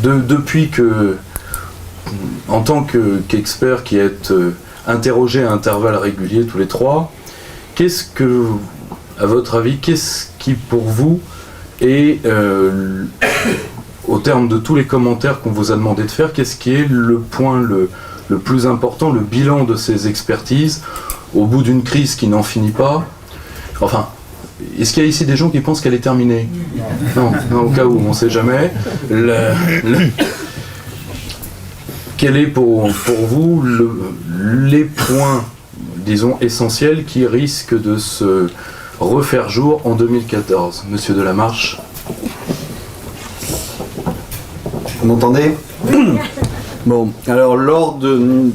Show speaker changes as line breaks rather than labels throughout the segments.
depuis que, en tant qu'expert qui est interrogé à intervalles réguliers tous les trois, qu'est-ce que, à votre avis, qu'est-ce qui pour vous est, au terme de tous les commentaires qu'on vous a demandé de faire, qu'est-ce qui est le point le plus important, le bilan de ces expertises, au bout d'une crise qui n'en finit pas? Enfin, est-ce qu'il y a ici des gens qui pensent qu'elle est terminée? Non, au cas où, on ne sait jamais. Quel est pour vous les points, disons, essentiels qui risquent de se refaire jour en 2014? Monsieur Delamarche.
Vous m'entendez? Bon, alors lors d'une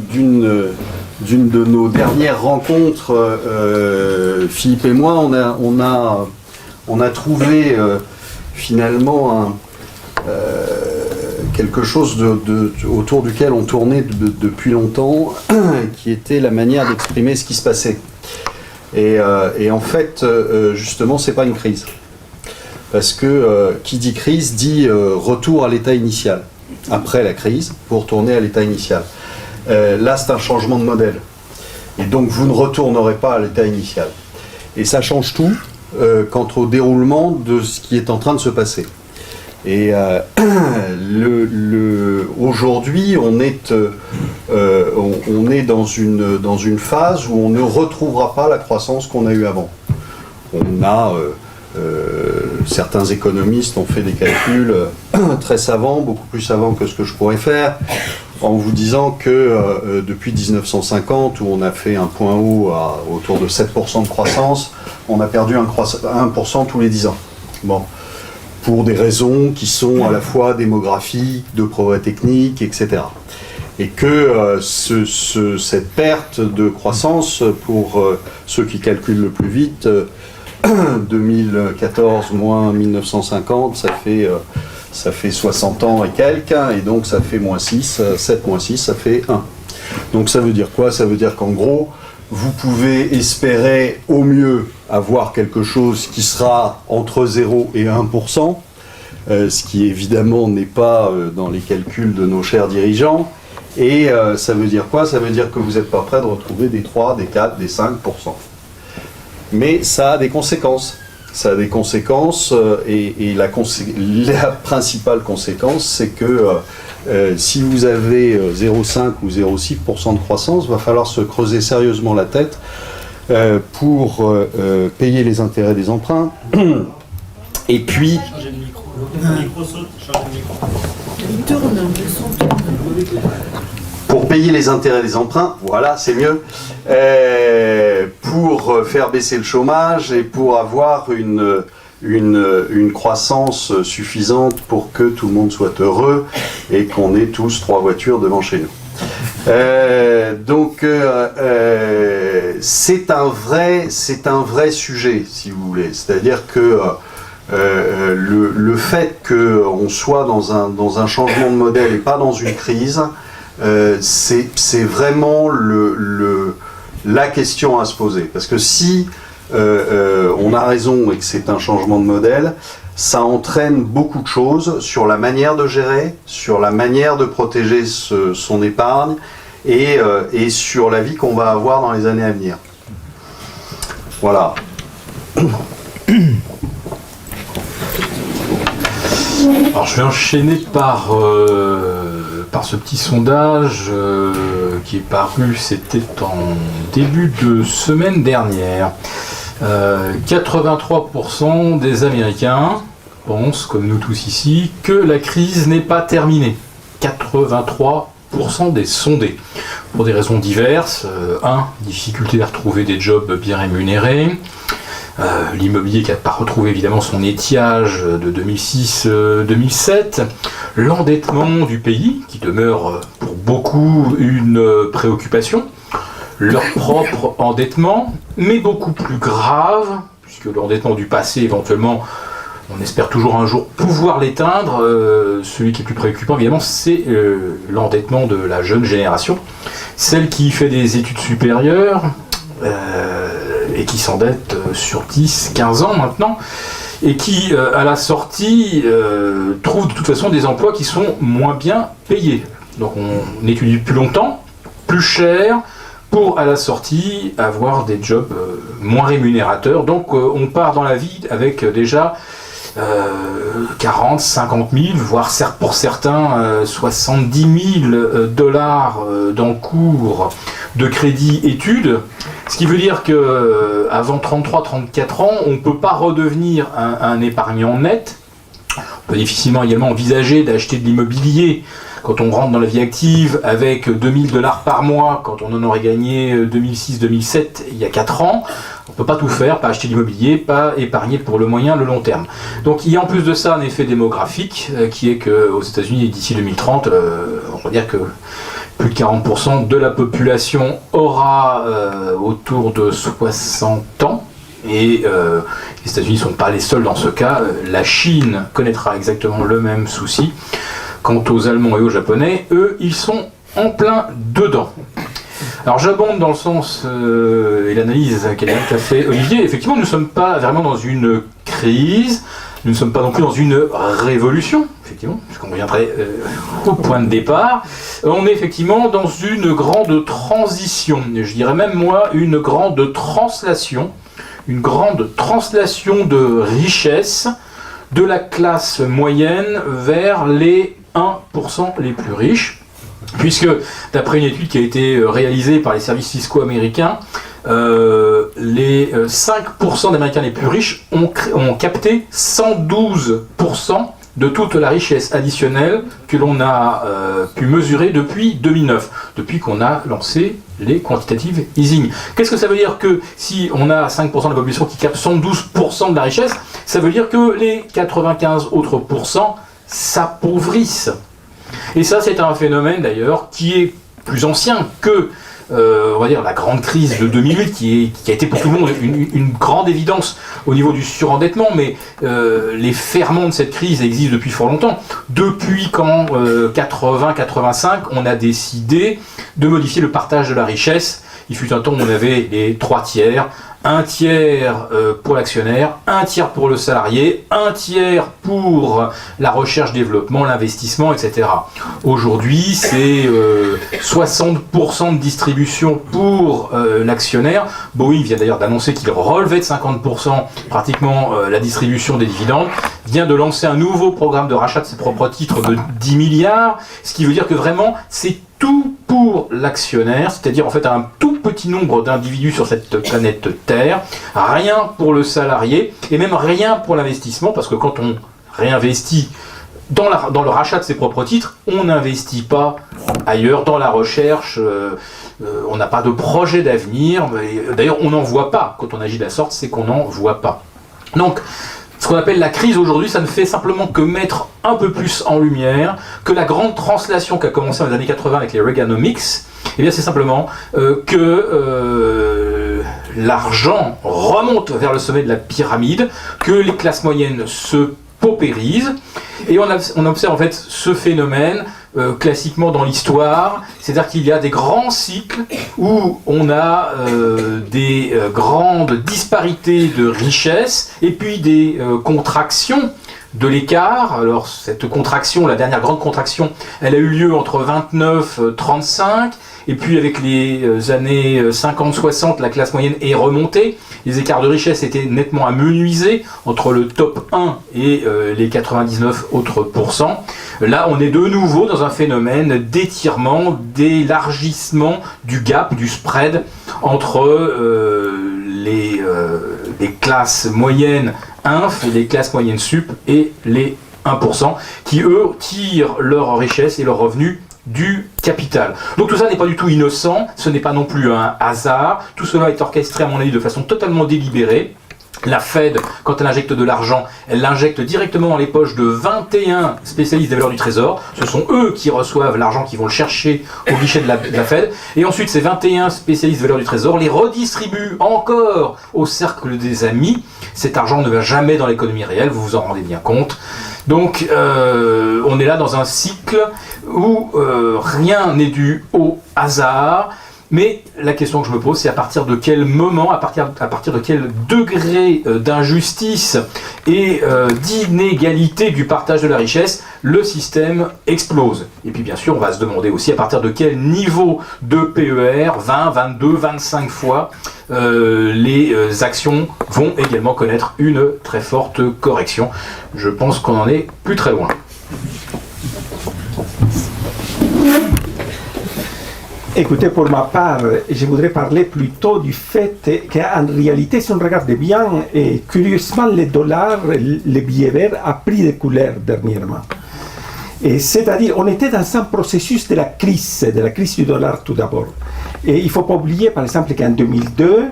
de nos dernières rencontres, Philippe et moi, on a trouvé finalement quelque chose autour duquel on tournait depuis longtemps, qui était la manière d'exprimer ce qui se passait. Et en fait, justement, c'est pas une crise. Parce que qui dit crise dit retour à l'état initial. Après la crise, pour retourner à l'état initial. Là, c'est un changement de modèle. Et donc, vous ne retournerez pas à l'état initial. Et ça change tout quant au déroulement de ce qui est en train de se passer. Et aujourd'hui, on est dans une phase où on ne retrouvera pas la croissance qu'on a eue avant. On a... certains économistes ont fait des calculs très savants, beaucoup plus savants que ce que je pourrais faire, en vous disant que depuis 1950, où on a fait un point haut autour de 7% de croissance, on a perdu 1% tous les 10 ans. Bon. Pour des raisons qui sont à la fois démographiques, de progrès techniques, etc. Et que cette perte de croissance, pour ceux qui calculent le plus vite, 2014 moins 1950, ça fait 60 ans et quelques, et donc ça fait moins 6, 7 moins 6, ça fait 1. Donc ça veut dire quoi? Ça veut dire qu'en gros, vous pouvez espérer au mieux avoir quelque chose qui sera entre 0 et 1%, ce qui évidemment n'est pas dans les calculs de nos chers dirigeants, et ça veut dire quoi? Ça veut dire que vous n'êtes pas prêt de retrouver des 3, des 4, des 5%. Mais ça a des conséquences. Ça a des conséquences et la principale conséquence, c'est que si vous avez 0,5 ou 0,6% de croissance, il va falloir se creuser sérieusement la tête pour payer les intérêts des emprunts. Et puis...
Changer le micro. Le micro saute, changer le micro.
Il tourne, le son tourne.
Pour payer les intérêts des emprunts, voilà, c'est mieux, pour faire baisser le chômage et pour avoir une croissance suffisante pour que tout le monde soit heureux et qu'on ait tous 3 voitures devant chez nous. Donc, c'est un vrai sujet, si vous voulez. C'est-à-dire que le fait qu'on soit dans un changement de modèle et pas dans une crise, c'est vraiment la question à se poser. Parce que si on a raison et que c'est un changement de modèle, ça entraîne beaucoup de choses sur la manière de gérer, sur la manière de protéger son épargne et sur la vie qu'on va avoir dans les années à venir. Voilà.
Alors je vais enchaîner par ce petit sondage qui est paru, c'était en début de semaine dernière. 83% des Américains pensent, comme nous tous ici, que la crise n'est pas terminée. 83% des sondés. Pour des raisons diverses. 1. Difficulté à retrouver des jobs bien rémunérés. L'immobilier qui n'a pas retrouvé évidemment son étiage de 2006-2007, l'endettement du pays qui demeure pour beaucoup une préoccupation, leur propre endettement, mais beaucoup plus grave, puisque l'endettement du passé éventuellement, on espère toujours un jour pouvoir l'éteindre, celui qui est plus préoccupant évidemment c'est l'endettement de la jeune génération, celle qui fait des études supérieures, et qui s'endettent sur 10, 15 ans maintenant, et qui, à la sortie, trouvent de toute façon des emplois qui sont moins bien payés. Donc on étudie plus longtemps, plus cher, pour à la sortie avoir des jobs moins rémunérateurs. Donc on part dans la vie avec déjà 40, 50 000, voire pour certains 70 000 dollars d'encours de crédit études. Ce qui veut dire qu'avant 33-34 ans, on ne peut pas redevenir un épargnant net. On peut difficilement également envisager d'acheter de l'immobilier quand on rentre dans la vie active avec 2000 dollars par mois, quand on en aurait gagné 2006-2007 il y a 4 ans. On ne peut pas tout faire, pas acheter de l'immobilier, pas épargner pour le moyen, le long terme. Donc il y a en plus de ça un effet démographique qui est qu'aux États-Unis, d'ici 2030, on va dire que plus de 40% de la population aura autour de 60 ans. Et les États-Unis ne sont pas les seuls dans ce cas. La Chine connaîtra exactement le même souci. Quant aux Allemands et aux Japonais, eux, ils sont en plein dedans. Alors j'abonde dans le sens et l'analyse qu'a fait Olivier. Effectivement, nous ne sommes pas vraiment dans une crise, nous ne sommes pas non plus dans une révolution, effectivement, puisqu'on reviendrait au point de départ. On est effectivement dans une grande transition, je dirais même moi une grande translation de richesse de la classe moyenne vers les 1% les plus riches. Puisque, d'après une étude qui a été réalisée par les services fiscaux américains, les 5% d'Américains les plus riches ont capté 112% de toute la richesse additionnelle que l'on a pu mesurer depuis 2009, depuis qu'on a lancé les quantitative easing. Qu'est-ce que ça veut dire que si on a 5% de la population qui capte 112% de la richesse, ça veut dire que les 95 autres pourcents s'appauvrissent. Et ça, c'est un phénomène d'ailleurs qui est plus ancien que, on va dire, la grande crise de 2008, qui a été pour tout le monde une grande évidence au niveau du surendettement, mais les ferments de cette crise existent depuis fort longtemps. Depuis qu'en 80-85, on a décidé de modifier le partage de la richesse. Il fut un temps où on avait les 3 tiers, 1 tiers pour l'actionnaire, 1 tiers pour le salarié, 1 tiers pour la recherche-développement, l'investissement, etc. Aujourd'hui, c'est 60% de distribution pour l'actionnaire. Boeing vient d'ailleurs d'annoncer qu'il relevait de 50% pratiquement la distribution des dividendes, vient de lancer un nouveau programme de rachat de ses propres titres de 10 milliards, ce qui veut dire que vraiment, c'est tout pour l'actionnaire, c'est-à-dire en fait un tout petit nombre d'individus sur cette planète Terre, rien pour le salarié et même rien pour l'investissement, parce que quand on réinvestit dans le rachat de ses propres titres, on n'investit pas ailleurs, dans la recherche, on n'a pas de projet d'avenir, d'ailleurs on n'en voit pas, quand on agit de la sorte, c'est qu'on n'en voit pas. Donc, ce qu'on appelle la crise aujourd'hui, ça ne fait simplement que mettre un peu plus en lumière que la grande translation qui a commencé dans les années 80 avec les Reaganomics, eh bien c'est simplement que l'argent remonte vers le sommet de la pyramide, que les classes moyennes se paupérisent, et on observe en fait ce phénomène classiquement dans l'histoire, c'est-à-dire qu'il y a des grands cycles où on a des grandes disparités de richesse et puis des contractions de l'écart. Alors cette contraction, la dernière grande contraction, elle a eu lieu entre 29-35, et puis avec les années 50-60, la classe moyenne est remontée. Les écarts de richesse étaient nettement amenuisés entre le top 1 et les 99 autres pourcents. Là, on est de nouveau dans un phénomène d'étirement, d'élargissement du gap, du spread entre les classes moyennes inf, les classes moyennes sup et les 1%, qui eux tirent leur richesse et leurs revenus du capital. Donc tout ça n'est pas du tout innocent, ce n'est pas non plus un hasard, tout cela est orchestré à mon avis de façon totalement délibérée. La Fed, quand elle injecte de l'argent, elle l'injecte directement dans les poches de 21 spécialistes des valeurs du trésor. Ce sont eux qui reçoivent l'argent, qui vont le chercher au guichet de la Fed. Et ensuite, ces 21 spécialistes des valeurs du trésor les redistribuent encore au cercle des amis. Cet argent ne va jamais dans l'économie réelle, vous vous en rendez bien compte. Donc, on est là dans un cycle où rien n'est dû au hasard. Mais la question que je me pose, c'est à partir de quel moment, à partir de quel degré d'injustice et d'inégalité du partage de la richesse, le système explose. Et puis bien sûr, on va se demander aussi à partir de quel niveau de PER, 20, 22, 25 fois, les actions vont également connaître une très forte correction. Je pense qu'on n'en est plus très loin.
Écoutez, pour ma part, je voudrais parler plutôt du fait qu'en réalité, si on regarde bien, et curieusement, le dollar, le billet vert, a pris de couleur dernièrement. C'est-à-dire, on était dans un processus de la crise du dollar tout d'abord. Et il ne faut pas oublier, par exemple, qu'en 2002,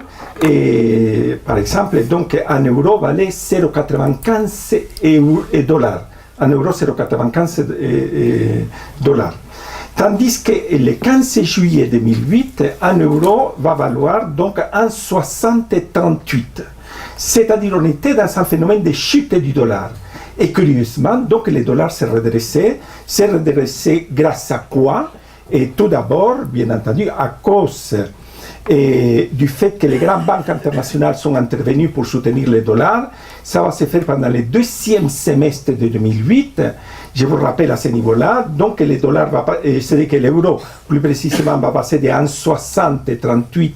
par exemple, donc, un euro valait 0,95 dollars. Un euro, 0,95 dollars. Tandis que le 15 juillet 2008, un euro va valoir donc 1,6038. C'est-à-dire on était dans un phénomène de chute du dollar. Et curieusement, donc le dollar s'est redressé grâce à quoi? Et tout d'abord, bien entendu, à cause du fait que les grandes banques internationales sont intervenues pour soutenir le dollar. Ça va se faire pendant le deuxième semestre de 2008. Je vous rappelle à ce niveau-là, donc le dollar c'est-à-dire que l'euro, plus précisément, va passer de 1,6038,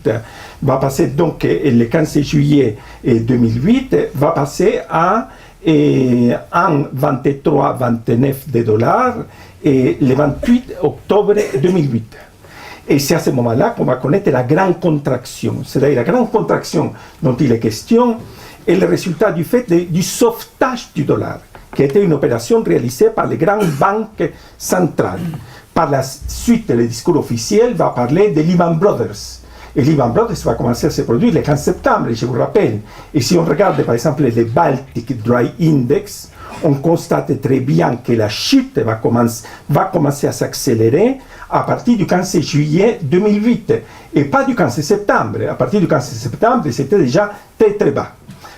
va passer donc le 15 juillet 2008, va passer à 1,2329 de dollars et le 28 octobre 2008. Et c'est à ce moment-là qu'on va connaître la grande contraction. C'est-à-dire la grande contraction dont il est question est le résultat du fait du sauvetage du dollar, qui a été une opération réalisée par les grandes banques centrales. Par la suite, le discours officiel va parler de Lehman Brothers. Et Lehman Brothers va commencer à se produire le 15 septembre, je vous rappelle. Et si on regarde par exemple le Baltic Dry Index, on constate très bien que la chute va commencer à s'accélérer à partir du 15 juillet 2008 et pas du 15 septembre. À partir du 15 septembre, c'était déjà très très bas.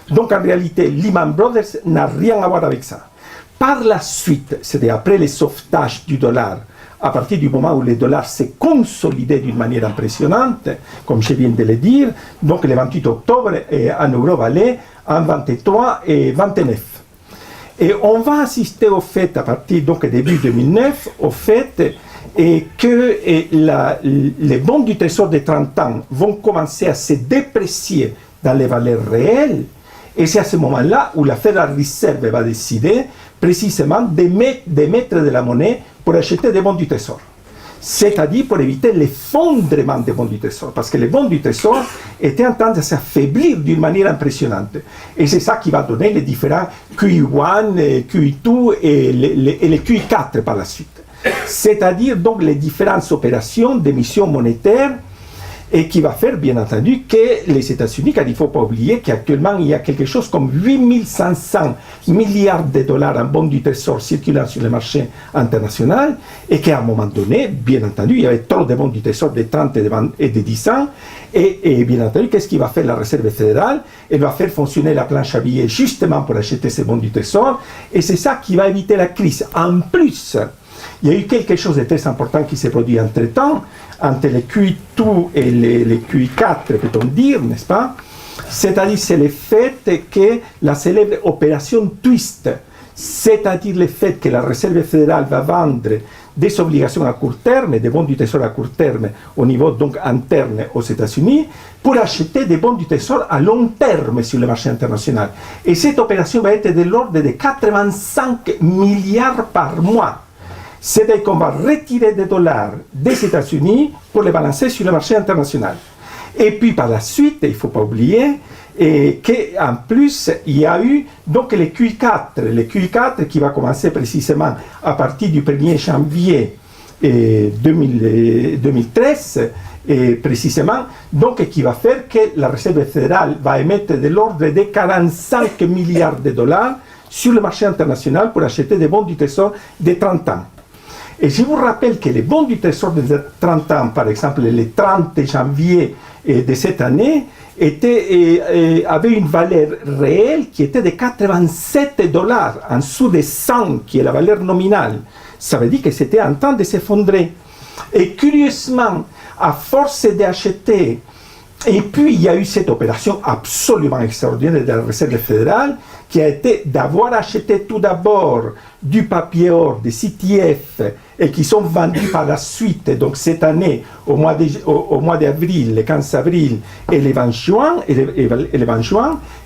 Donc en réalité, Lehman Brothers n'a rien à voir avec ça. Par la suite, c'est-à-dire après le sauvetage du dollar, à partir du moment où le dollar s'est consolidé d'une manière impressionnante, comme je viens de le dire, donc le 28 octobre, un euro valait 1,23 et 29. Et on va assister au fait, à partir donc début 2009, au fait que les bons du Trésor de 30 ans vont commencer à se déprécier dans les valeurs réelles. Et c'est à ce moment-là où la Federal Reserve va décider précisément d'émettre de la monnaie pour acheter des bons du Trésor. C'est-à-dire pour éviter l'effondrement des bons du Trésor. Parce que les bons du Trésor étaient en train de s'affaiblir d'une manière impressionnante. Et c'est ça qui va donner les différents QE1, QE2 et les QE4 par la suite. C'est-à-dire donc les différentes opérations d'émission monétaire et qui va faire bien entendu que les États-Unis, car il ne faut pas oublier qu'actuellement il y a quelque chose comme 8500 milliards de dollars en bons du Trésor circulant sur le marché international et qu'à un moment donné, bien entendu, il y avait trop de bons du Trésor de 30 et de 10 ans et bien entendu, qu'est-ce qui va faire la Réserve fédérale? Elle va faire fonctionner la planche à billets justement pour acheter ces bons du Trésor et c'est ça qui va éviter la crise. En plus, il y a eu quelque chose de très important qui s'est produit entre-temps, entre les QE2 et les QE4, peut-on dire, n'est-ce pas? C'est-à-dire, c'est le fait que la célèbre opération Twist, c'est-à-dire le fait que la Réserve fédérale va vendre des obligations à court terme, des bons du Trésor à court terme au niveau donc interne aux États-Unis, pour acheter des bons du Trésor à long terme sur le marché international. Et cette opération va être de l'ordre de 85 milliards par mois. C'est-à-dire qu'on va retirer des dollars des États-Unis pour les balancer sur le marché international. Et puis par la suite, il ne faut pas oublier qu'en plus, il y a eu donc les QE4 qui va commencer précisément à partir du 1er janvier 2013, et précisément, donc qui va faire que la Réserve fédérale va émettre de l'ordre de 45 milliards de dollars sur le marché international pour acheter des bons du Trésor de 30 ans. Et je vous rappelle que les bons du Trésor de 30 ans, par exemple le 30 janvier de cette année, avaient une valeur réelle qui était de 87 dollars, en dessous de 100, qui est la valeur nominale. Ça veut dire que c'était en train de s'effondrer. Et curieusement, à force d'acheter. Et puis, il y a eu cette opération absolument extraordinaire de la Réserve fédérale qui a été d'avoir acheté tout d'abord du papier or, des CTF, et qui sont vendus par la suite, donc cette année, au mois d'avril, le 15 avril et le 20 juin,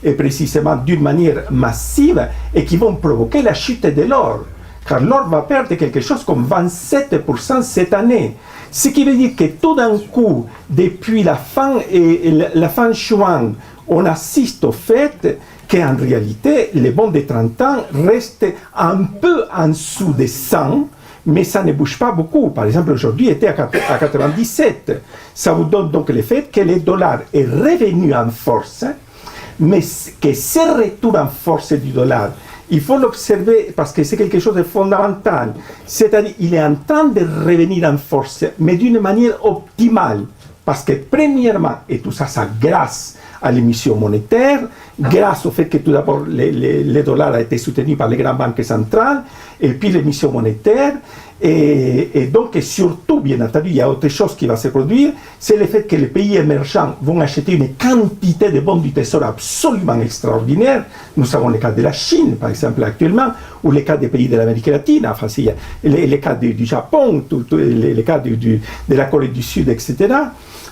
et précisément d'une manière massive, et qui vont provoquer la chute de l'or. Car l'or va perdre quelque chose comme 27% cette année. Ce qui veut dire que tout d'un coup, depuis la fin juin, on assiste au fait qu'en réalité, les bons de 30 ans restent un peu en dessous des 100, mais ça ne bouge pas beaucoup. Par exemple, aujourd'hui, il était à 97. Ça vous donne donc le fait que le dollar est revenu en force, mais que ce retour en force du dollar, il faut l'observer parce que c'est quelque chose de fondamental. C'est-à-dire qu'il est en train de revenir en force, mais d'une manière optimale. Parce que premièrement, et tout ça, ça grâce à l'émission monétaire, grâce au fait que tout d'abord le dollar a été soutenu par les grandes banques centrales, et puis l'émission monétaire, et donc et surtout, bien entendu, il y a autre chose qui va se produire, c'est le fait que les pays émergents vont acheter une quantité de bons du Trésor absolument extraordinaire. Nous avons le cas de la Chine, par exemple, actuellement, ou le cas des pays de l'Amérique latine, enfin, le cas du Japon, le cas de la Corée du Sud, etc.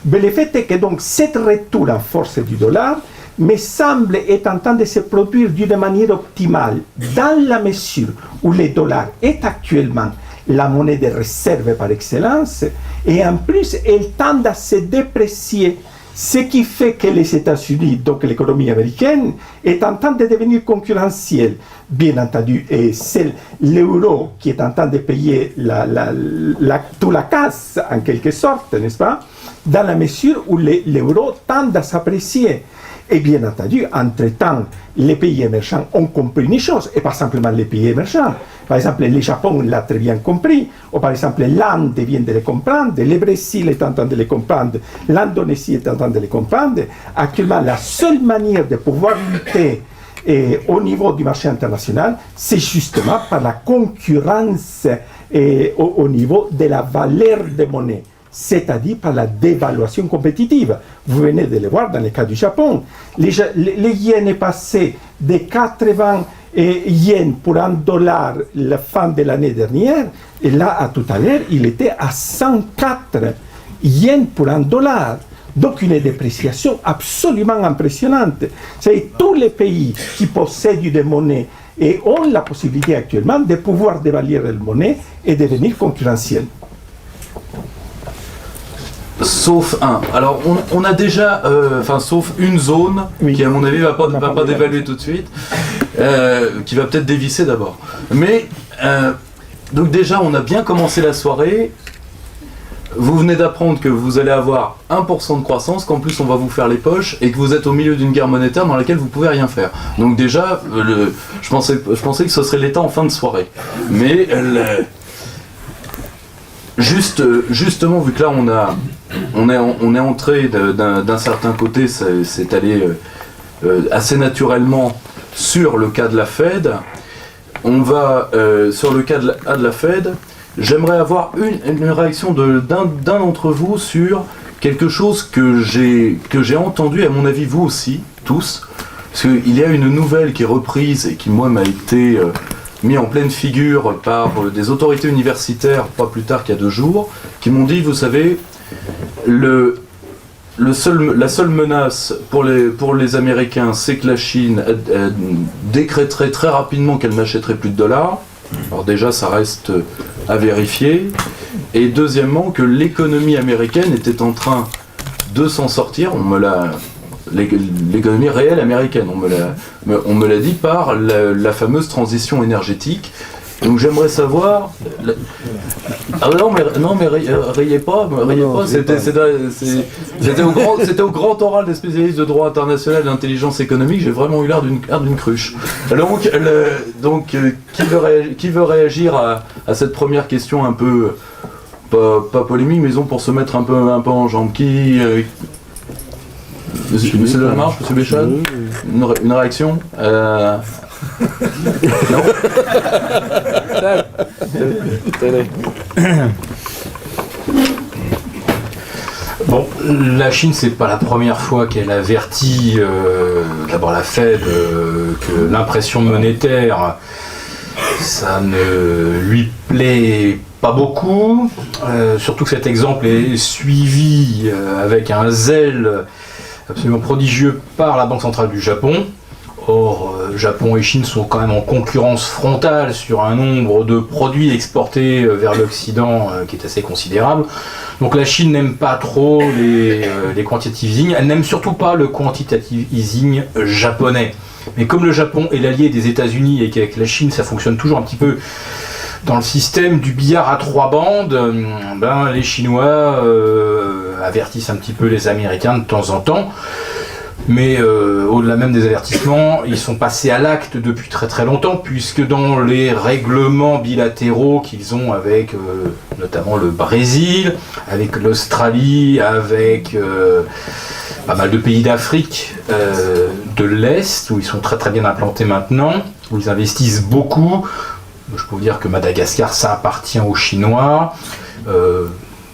Mais le fait est que donc cette retour en force du dollar me semble être en train de se produire d'une manière optimale, dans la mesure où le dollar est actuellement la monnaie de réserve par excellence, et en plus elle tend à se déprécier, ce qui fait que les États-Unis, donc l'économie américaine, est en train de devenir concurrentielle. Bien entendu, et c'est l'euro qui est en train de payer toute la casse, en quelque sorte, n'est-ce pas, dans la mesure où l'euro tend à s'apprécier. Et bien entendu, entre-temps, les pays émergents ont compris une chose, et pas simplement les pays émergents. Par exemple, le Japon l'a très bien compris, ou par exemple, l'Inde vient de les comprendre, le Brésil est en train de les comprendre, l'Indonésie est en train de les comprendre. Actuellement, la seule manière de pouvoir lutter au niveau du marché international, c'est justement par la concurrence au niveau de la valeur des monnaies, c'est-à-dire par la dévaluation compétitive. Vous venez de le voir dans le cas du Japon. Le yen est passé de 80 yens pour $1 la fin de l'année dernière, et là, tout à l'heure, il était à 104 yens pour $1. Donc une dépréciation absolument impressionnante. C'est tous les pays qui possèdent des monnaies et ont la possibilité actuellement de pouvoir dévaluer la monnaie et devenir concurrentiels.
Sauf un. Alors, on a déjà, sauf une zone qui, à mon avis, va pas dévaluer tout de suite, qui va peut-être dévisser d'abord. Mais, donc déjà, on a bien commencé la soirée. Vous venez d'apprendre que vous allez avoir 1% de croissance, qu'en plus on va vous faire les poches, et que vous êtes au milieu d'une guerre monétaire dans laquelle vous pouvez rien faire. Donc déjà, je pensais que ce serait l'état en fin de soirée. Mais justement, vu que là on est entré d'un certain côté, c'est allé assez naturellement sur le cas de la Fed. On va sur le cas de la Fed. J'aimerais avoir une réaction d'un d'entre vous sur quelque chose que j'ai entendu, à mon avis vous aussi, tous, parce qu'il y a une nouvelle qui est reprise et qui moi m'a été mis en pleine figure par des autorités universitaires pas plus tard qu'il y a 2 jours, qui m'ont dit, vous savez, la seule menace pour les Américains, c'est que la Chine décréterait très rapidement qu'elle n'achèterait plus de dollars. Alors déjà, ça reste à vérifier. Et deuxièmement, que l'économie américaine était en train de s'en sortir. L'économie réelle américaine, on me l'a dit par la fameuse transition énergétique. Donc j'aimerais savoir. Ah non mais riez pas, c'était au grand oral des spécialistes de droit international et d'intelligence économique. J'ai vraiment eu l'air d'une cruche. Donc qui veut réagir à cette première question un peu pas polémique, mais disons pour se mettre un peu en jambe. Monsieur Delamarche, Monsieur Béchade, une réaction non.
La Chine, c'est pas la première fois qu'elle avertit, d'abord la Fed, que l'impression monétaire, ça ne lui plaît pas beaucoup. Surtout que cet exemple est suivi avec un zèle absolument prodigieux par la Banque centrale du Japon. Or, Japon et Chine sont quand même en concurrence frontale sur un nombre de produits exportés vers l'Occident qui est assez considérable. Donc la Chine n'aime pas trop les quantitative easing, elle n'aime surtout pas le quantitative easing japonais. Mais comme le Japon est l'allié des États-Unis et qu'avec la Chine ça fonctionne toujours un petit peu dans le système du billard à 3 bandes, les Chinois avertissent un petit peu les Américains de temps en temps. Mais au-delà même des avertissements, ils sont passés à l'acte depuis très très longtemps, puisque dans les règlements bilatéraux qu'ils ont avec notamment le Brésil, avec l'Australie, avec pas mal de pays d'Afrique de l'Est, où ils sont très très bien implantés maintenant, où ils investissent beaucoup. Je peux vous dire que Madagascar, ça appartient aux Chinois.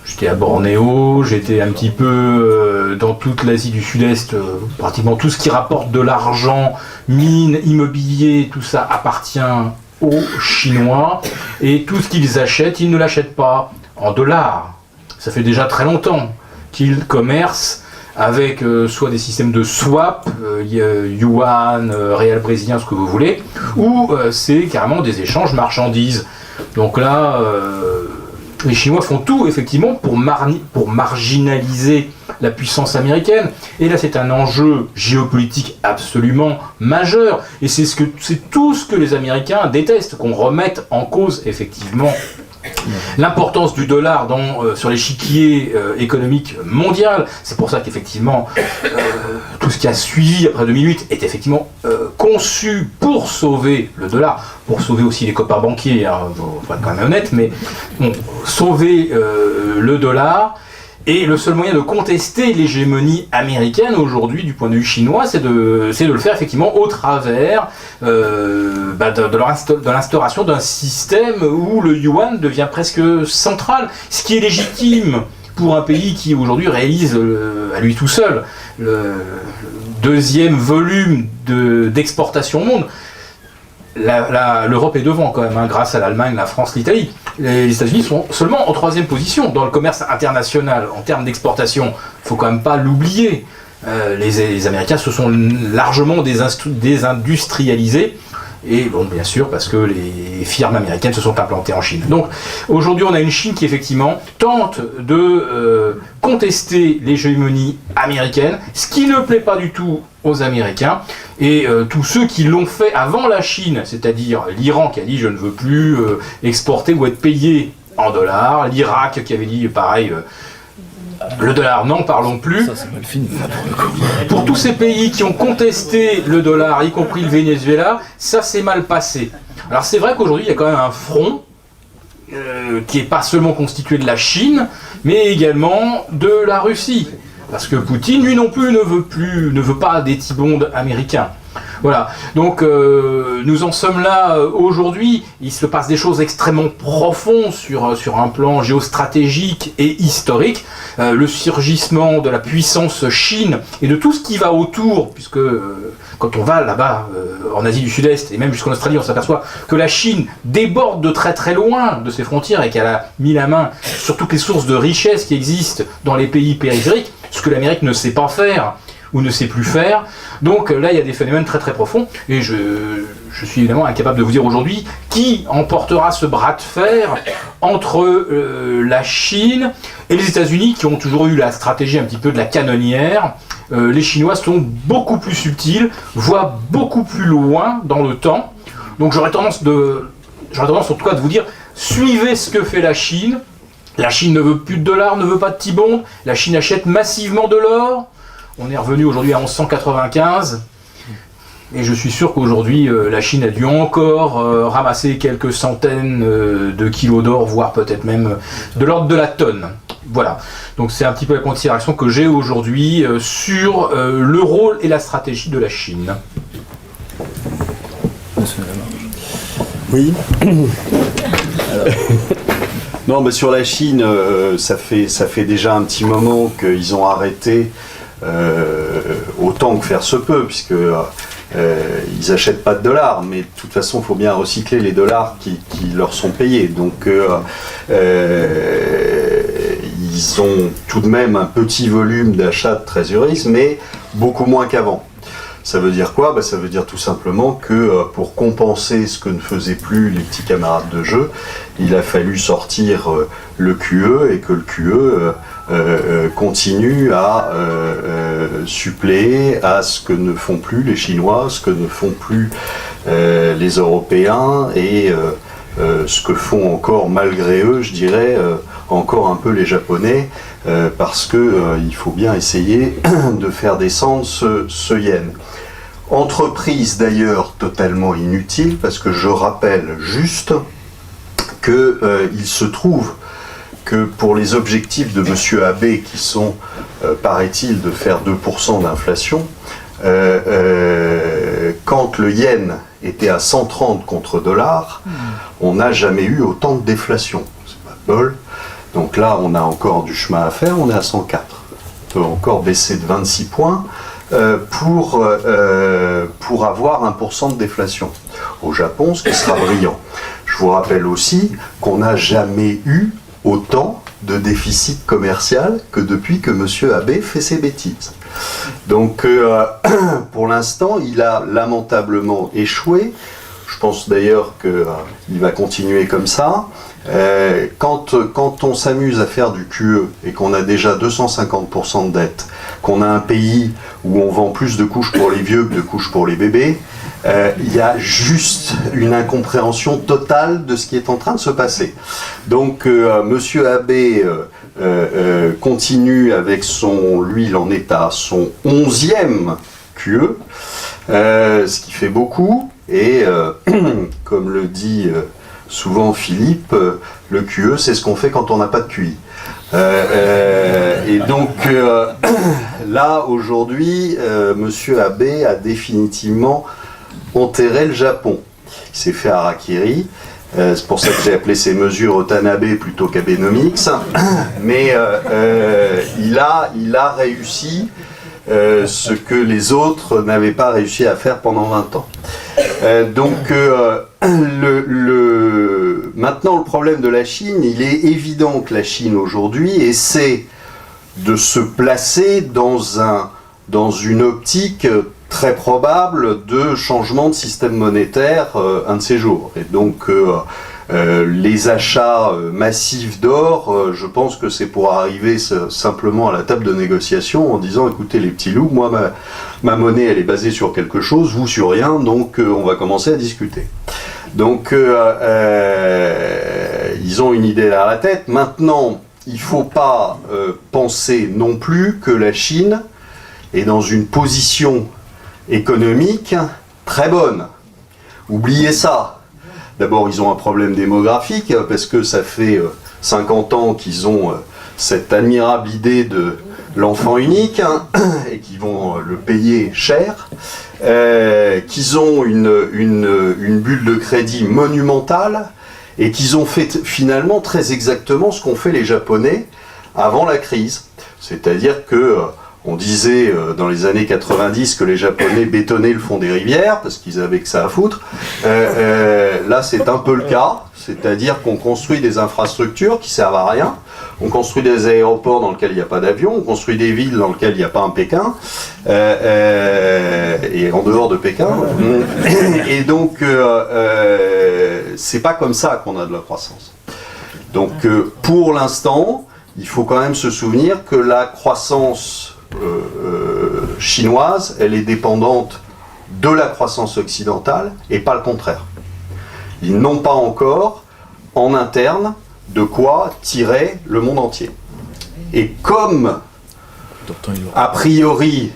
J'étais à Bornéo, j'étais un petit peu dans toute l'Asie du Sud-Est, pratiquement tout ce qui rapporte de l'argent, mines, immobilier, tout ça appartient aux Chinois. Et tout ce qu'ils achètent, ils ne l'achètent pas en dollars. Ça fait déjà très longtemps qu'ils commercent avec soit des systèmes de swap, yuan, réal brésilien, ce que vous voulez, ou c'est carrément des échanges marchandises. Donc là... les Chinois font tout, effectivement, pour marginaliser la puissance américaine. Et là, c'est un enjeu géopolitique absolument majeur. Et c'est tout ce que les Américains détestent, qu'on remette en cause, effectivement, l'importance du dollar sur l'échiquier économique mondial. C'est pour ça qu'effectivement, tout ce qui a suivi après 2008 est effectivement conçu pour sauver le dollar, pour sauver aussi les copains banquiers, faut être quand même honnête, mais sauver le dollar. Et le seul moyen de contester l'hégémonie américaine aujourd'hui, du point de vue chinois, c'est de le faire effectivement au travers de l'instauration d'un système où le yuan devient presque central, ce qui est légitime pour un pays qui aujourd'hui réalise à lui tout seul le deuxième volume d'exportation au monde. L'Europe est devant quand même, grâce à l'Allemagne, la France, l'Italie. Les États-Unis sont seulement en 3e position dans le commerce international en termes d'exportation. Il ne faut quand même pas l'oublier. Les Américains se sont largement désindustrialisés. Et bon, bien sûr, parce que les firmes américaines se sont implantées en Chine. Donc, aujourd'hui, on a une Chine qui, effectivement, tente de contester l'hégémonie américaine, ce qui ne plaît pas du tout aux Américains. Et tous ceux qui l'ont fait avant la Chine, c'est-à-dire l'Iran qui a dit « je ne veux plus exporter ou être payé en dollars », l'Irak qui avait dit pareil le dollar, n'en parlons plus.
Ça, c'est mal fini.
Pour tous ces pays qui ont contesté le dollar, y compris le Venezuela, ça s'est mal passé. Alors c'est vrai qu'aujourd'hui, il y a quand même un front qui n'est pas seulement constitué de la Chine, mais également de la Russie. Parce que Poutine, lui non plus, ne veut pas des T-bonds américains. Voilà, donc nous en sommes là aujourd'hui. Il se passe des choses extrêmement profondes sur un plan géostratégique et historique. Le surgissement de la puissance Chine et de tout ce qui va autour, puisque quand on va là-bas en Asie du Sud-Est et même jusqu'en Australie, on s'aperçoit que la Chine déborde de très très loin de ses frontières et qu'elle a mis la main sur toutes les sources de richesse qui existent dans les pays périphériques, ce que l'Amérique ne sait pas faire ou ne sait plus faire. Donc là, il y a des phénomènes très très profonds, et je suis évidemment incapable de vous dire aujourd'hui qui emportera ce bras de fer entre la Chine et les États-Unis, qui ont toujours eu la stratégie un petit peu de la canonnière. Les Chinois sont beaucoup plus subtils, voient beaucoup plus loin dans le temps. Donc j'aurais tendance en tout cas de vous dire, suivez ce que fait la Chine. La Chine ne veut plus de dollars, ne veut pas de T-bonds. La Chine achète massivement de l'or. On est revenu aujourd'hui à 1195, et je suis sûr qu'aujourd'hui la Chine a dû encore ramasser quelques centaines de kilos d'or, voire peut-être même de l'ordre de la tonne. Voilà, donc c'est un petit peu la considération que j'ai aujourd'hui sur le rôle et la stratégie de la Chine.
Oui. Alors,
Non, mais sur la Chine, ça fait déjà un petit moment qu'ils ont arrêté autant que faire se peut, puisque ils n'achètent pas de dollars, mais de toute façon, il faut bien recycler les dollars qui leur sont payés. Donc, ils ont tout de même un petit volume d'achat de trésorerie, mais beaucoup moins qu'avant. Ça veut dire quoi? Ça veut dire tout simplement que pour compenser ce que ne faisaient plus les petits camarades de jeu, il a fallu sortir le QE et que le QE continue à suppléer à ce que ne font plus les Chinois, ce que ne font plus les Européens et ce que font encore malgré eux, je dirais, encore un peu les Japonais, parce que il faut bien essayer de faire descendre ce yen. Entreprise d'ailleurs totalement inutile, parce que je rappelle juste qu'il se trouve que pour les objectifs de M. Abe, qui sont, paraît-il, de faire 2% d'inflation, quand le yen était à 130 contre dollar, on n'a jamais eu autant de déflation. C'est pas de bol. Donc là, on a encore du chemin à faire, on est à 104. On peut encore baisser de 26 points pour avoir 1% de déflation. Au Japon, ce qui sera brillant. Je vous rappelle aussi qu'on n'a jamais eu autant de déficit commercial que depuis que M. Abe fait ses bêtises. Donc, pour l'instant, il a lamentablement échoué. Je pense d'ailleurs qu'il va continuer comme ça. Quand on s'amuse à faire du QE et qu'on a déjà 250% de dette, qu'on a un pays où on vend plus de couches pour les vieux que de couches pour les bébés, il y a juste une incompréhension totale de ce qui est en train de se passer. Donc Monsieur Abe continue avec lui il en est à son 11e QE, ce qui fait beaucoup, et comme le dit souvent Philippe, le QE c'est ce qu'on fait quand on n'a pas de QI. Et donc là aujourd'hui, Monsieur Abe a définitivement enterré le Japon. Il s'est fait harakiri. C'est pour ça que j'ai appelé ces mesures Otanabe plutôt qu'Abenomics. Mais il a réussi ce que les autres n'avaient pas réussi à faire pendant 20 ans. Maintenant, le problème de la Chine, il est évident que la Chine aujourd'hui essaie de se placer dans une optique très probable de changement de système monétaire un de ces jours. Et donc, les achats massifs d'or, je pense que c'est pour arriver simplement à la table de négociation en disant, écoutez les petits loups, moi ma monnaie elle est basée sur quelque chose, vous sur rien, donc on va commencer à discuter. Donc ils ont une idée à la tête. Maintenant, il ne faut pas penser non plus que la Chine est dans une position économique très bonne. Oubliez ça. D'abord, ils ont un problème démographique, parce que ça fait 50 ans qu'ils ont cette admirable idée de l'enfant unique, et qu'ils vont le payer cher, qu'ils ont une bulle de crédit monumentale, et qu'ils ont fait finalement très exactement ce qu'ont fait les Japonais avant la crise. C'est-à-dire que on disait dans les années 90 que les Japonais bétonnaient le fond des rivières parce qu'ils avaient que ça à foutre. Là, c'est un peu le cas. C'est-à-dire qu'on construit des infrastructures qui servent à rien. On construit des aéroports dans lesquels il n'y a pas d'avion. On construit des villes dans lesquelles il n'y a pas un Pékin. Et en dehors de Pékin. Et donc, c'est pas comme ça qu'on a de la croissance. Donc, pour l'instant, il faut quand même se souvenir que la croissance chinoise, elle est dépendante de la croissance occidentale et pas le contraire. Ils n'ont pas encore en interne de quoi tirer le monde entier. Et comme a priori,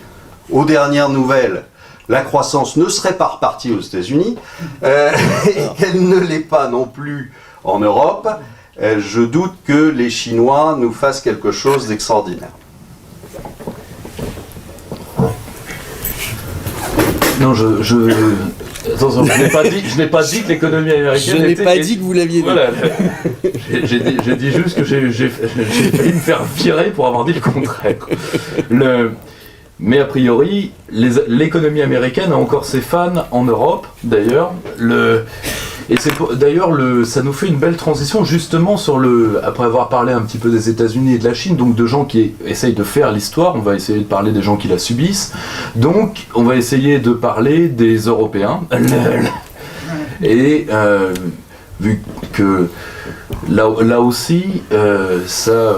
aux dernières nouvelles, la croissance ne serait pas repartie aux États-Unis et qu'elle ne l'est pas non plus en Europe, je doute que les Chinois nous fassent quelque chose d'extraordinaire.
Non, attention, je n'ai pas dit que l'économie américaine.
Je n'ai pas dit que vous l'aviez dit.
Voilà. J'ai dit juste que j'ai failli me faire virer pour avoir dit le contraire. Mais a priori, l'économie américaine a encore ses fans en Europe, d'ailleurs. Et d'ailleurs, ça nous fait une belle transition justement après avoir parlé un petit peu des États-Unis et de la Chine, donc de gens qui essayent de faire l'histoire, on va essayer de parler des gens qui la subissent. Donc, on va essayer de parler des Européens. Et vu que là aussi, ça,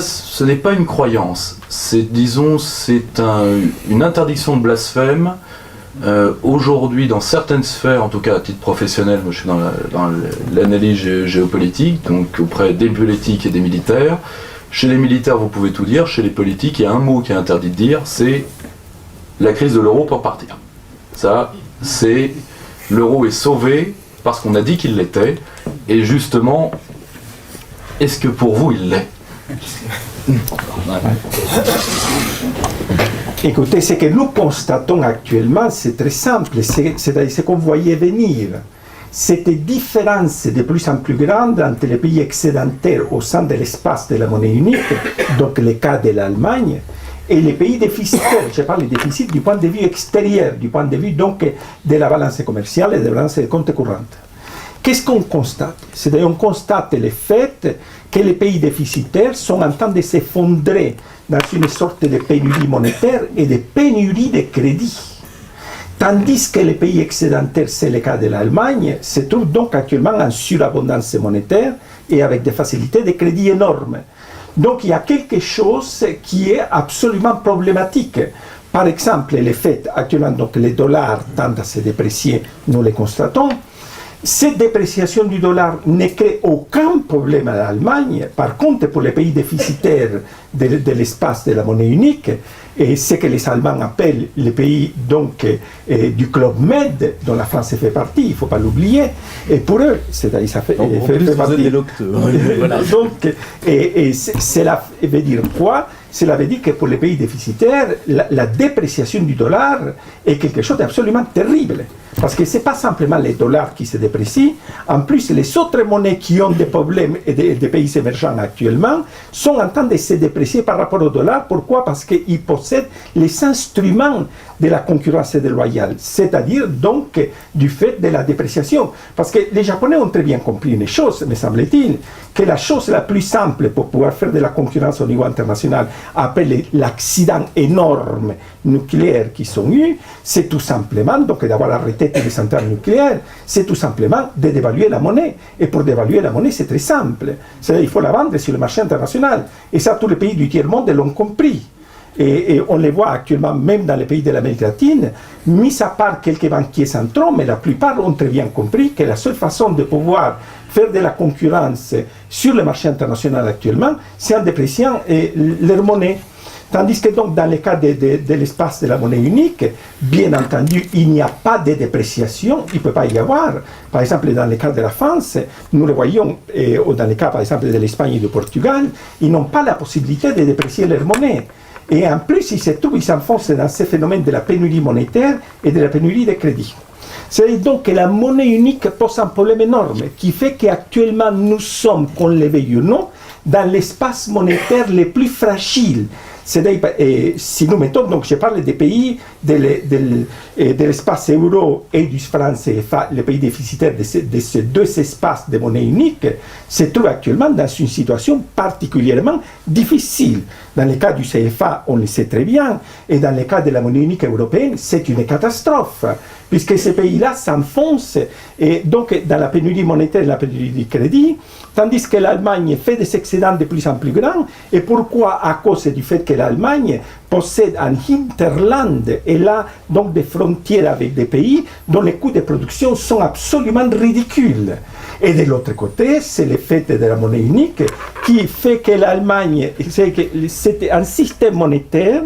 ce n'est pas une croyance. C'est une interdiction de blasphème. Aujourd'hui, dans certaines sphères, en tout cas à titre professionnel, moi je suis dans l'analyse géopolitique, donc auprès des politiques et des militaires. Chez les militaires, vous pouvez tout dire. Chez les politiques, il y a un mot qui est interdit de dire, c'est la crise de l'euro pour partir. Ça, c'est l'euro est sauvé parce qu'on a dit qu'il l'était. Et justement, est-ce que pour vous, il l'est ?
Écoutez, ce que nous constatons actuellement, c'est très simple, c'est-à-dire ce qu'on voyait venir. Cette différence de plus en plus grande entre les pays excédentaires au sein de l'espace de la monnaie unique, donc le cas de l'Allemagne, et les pays déficitaires. Je parle de déficit du point de vue extérieur, du point de vue donc de la balance commerciale et de la balance des comptes courants. Qu'est-ce qu'on constate? C'est-à-dire on constate le fait que les pays déficitaires sont en train de s'effondrer dans une sorte de pénurie monétaire et de pénurie de crédit. Tandis que les pays excédentaires, c'est le cas de l'Allemagne, se trouvent donc actuellement en surabondance monétaire et avec des facilités de crédit énormes. Donc il y a quelque chose qui est absolument problématique. Par exemple, le fait actuellement donc les dollars tendent à se déprécier, nous le constatons. Cette dépréciation du dollar ne crée aucun problème à l'Allemagne. Par contre, pour les pays déficitaires de l'espace de la monnaie unique, et ce que les Allemands appellent les pays donc, du Club Med, dont la France fait partie, il ne faut pas l'oublier, et pour eux, c'est-à-dire ça fait, fait partie. Voilà. Donc, cela veut dire quoi? Cela veut dire que pour les pays déficitaires, la dépréciation du dollar est quelque chose d'absolument terrible. Parce que ce n'est pas simplement les dollars qui se déprécient, en plus les autres monnaies qui ont des problèmes et des pays émergents actuellement sont en train de se déprécier par rapport au dollar. Pourquoi? Parce qu'ils possèdent les instruments de la concurrence déloyale, c'est-à-dire donc du fait de la dépréciation. Parce que les Japonais ont très bien compris une chose, me semble-t-il, que la chose la plus simple pour pouvoir faire de la concurrence au niveau international, après l'accident énorme nucléaire qu'ils ont eu, c'est tout simplement donc d'avoir arrêté les centrales nucléaires, c'est tout simplement de dévaluer la monnaie. Et pour dévaluer la monnaie, c'est très simple. C'est-à-dire qu'il faut la vendre sur le marché international. Et ça, tous les pays du tiers-monde l'ont compris. Et on les voit actuellement même dans les pays de l'Amérique latine, mis à part quelques banquiers centraux, mais la plupart ont très bien compris que la seule façon de pouvoir faire de la concurrence sur le marché international actuellement, c'est en dépréciant leur monnaie. Tandis que donc dans le cas de l'espace de la monnaie unique, bien entendu, il n'y a pas de dépréciation, il ne peut pas y avoir. Par exemple, dans le cas de la France, nous le voyons, ou dans le cas par exemple de l'Espagne et du Portugal, ils n'ont pas la possibilité de déprécier leur monnaie. Et en plus, ils s'enfoncent dans ce phénomène de la pénurie monétaire et de la pénurie de crédit. C'est donc que la monnaie unique pose un problème énorme, qui fait qu'actuellement nous sommes, qu'on le veuille ou non, dans l'espace monétaire le plus fragile. C'est-à-dire, si nous mettons, donc je parle des pays de l'espace euro et du franc CFA, les pays déficitaires de ces deux espaces de monnaie unique, se trouvent actuellement dans une situation particulièrement difficile. Dans le cas du CFA, on le sait très bien, et dans le cas de la monnaie unique européenne, c'est une catastrophe, puisque ces pays-là s'enfoncent et donc dans la pénurie monétaire et la pénurie du crédit, tandis que l'Allemagne fait des excédents de plus en plus grands. Et pourquoi? À cause du fait que l'Allemagne possède un hinterland et là donc des frontières avec des pays dont les coûts de production sont absolument ridicules. Et de l'autre côté, c'est le fait de la monnaie unique qui fait que l'Allemagne, c'est un système monétaire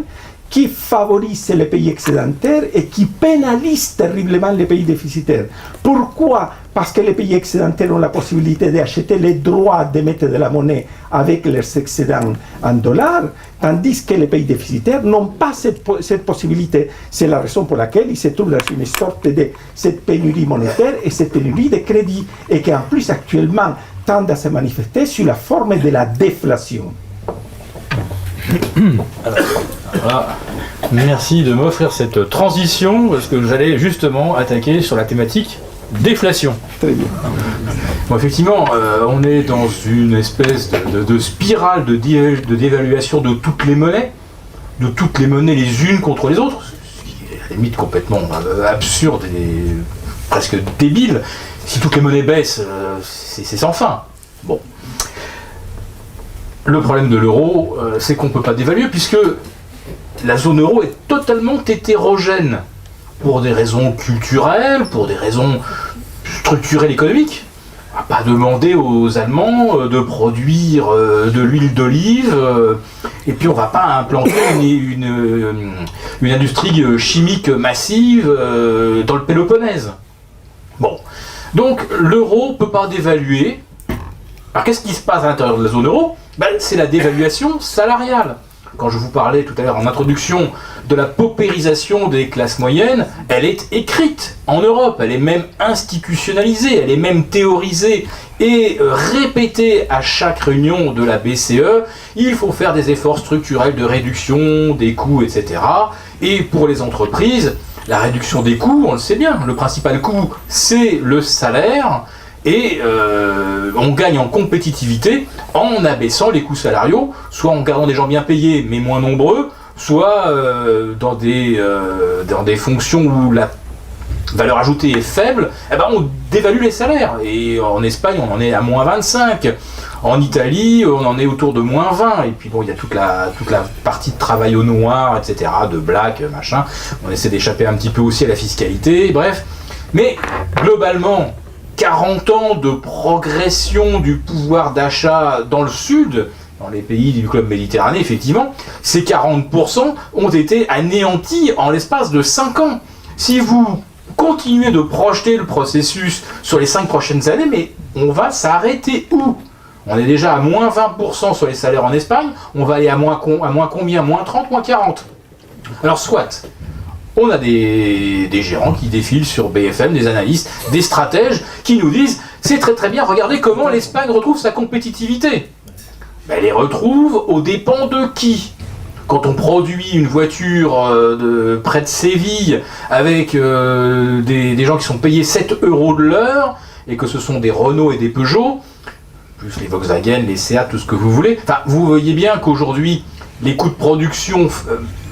qui favorise les pays excédentaires et qui pénalise terriblement les pays déficitaires. Pourquoi? Parce que les pays excédentaires ont la possibilité d'acheter les droits d'émettre de la monnaie avec leurs excédents en dollars, tandis que les pays déficitaires n'ont pas cette possibilité. C'est la raison pour laquelle ils se trouvent dans une sorte de cette pénurie monétaire et cette pénurie de crédit, et qui en plus actuellement tend à se manifester sous la forme de la déflation.
Voilà. Merci de m'offrir cette transition, parce que j'allais justement attaquer sur la thématique déflation.
Très bien.
Bon, effectivement, on est dans une espèce de spirale de dévaluation de toutes les monnaies les unes contre les autres, ce qui est à la limite complètement absurde et presque débile. Si toutes les monnaies baissent, c'est sans fin. Bon. Le problème de l'euro, c'est qu'on ne peut pas dévaluer, puisque la zone euro est totalement hétérogène, pour des raisons culturelles, pour des raisons structurelles économiques. On ne va pas demander aux Allemands de produire de l'huile d'olive, et puis on ne va pas implanter une industrie chimique massive dans le Péloponnèse. Bon. Donc l'euro ne peut pas dévaluer. Alors qu'est-ce qui se passe à l'intérieur de la zone euro? C'est la dévaluation salariale. Quand je vous parlais tout à l'heure en introduction de la paupérisation des classes moyennes, elle est écrite en Europe, elle est même institutionnalisée, elle est même théorisée et répétée à chaque réunion de la BCE. Il faut faire des efforts structurels de réduction des coûts, etc. Et pour les entreprises, la réduction des coûts, on le sait bien, le principal coût, c'est le salaire. Et on gagne en compétitivité en abaissant les coûts salariaux, soit en gardant des gens bien payés mais moins nombreux, soit dans des fonctions où la valeur ajoutée est faible, on dévalue les salaires. Et en Espagne, on en est à moins 25. En Italie, on en est autour de moins 20. Et puis bon, il y a toute la partie de travail au noir, etc., de black, machin. On essaie d'échapper un petit peu aussi à la fiscalité, bref. Mais globalement, 40 ans de progression du pouvoir d'achat dans le sud, dans les pays du club méditerranéen, effectivement, ces 40% ont été anéantis en l'espace de 5 ans. Si vous continuez de projeter le processus sur les 5 prochaines années, mais on va s'arrêter où? On est déjà à moins 20% sur les salaires en Espagne, on va aller à moins combien? Moins 30, moins 40. Alors soit, on a des gérants qui défilent sur BFM, des analystes, des stratèges qui nous disent « c'est très très bien, regardez comment l'Espagne retrouve sa compétitivité ». Elle les retrouve aux dépens de qui? Quand on produit une voiture près de Séville avec des gens qui sont payés 7 € de l'heure, et que ce sont des Renault et des Peugeot, plus les Volkswagen, les Seat, tout ce que vous voulez, vous voyez bien qu'aujourd'hui, les coûts de production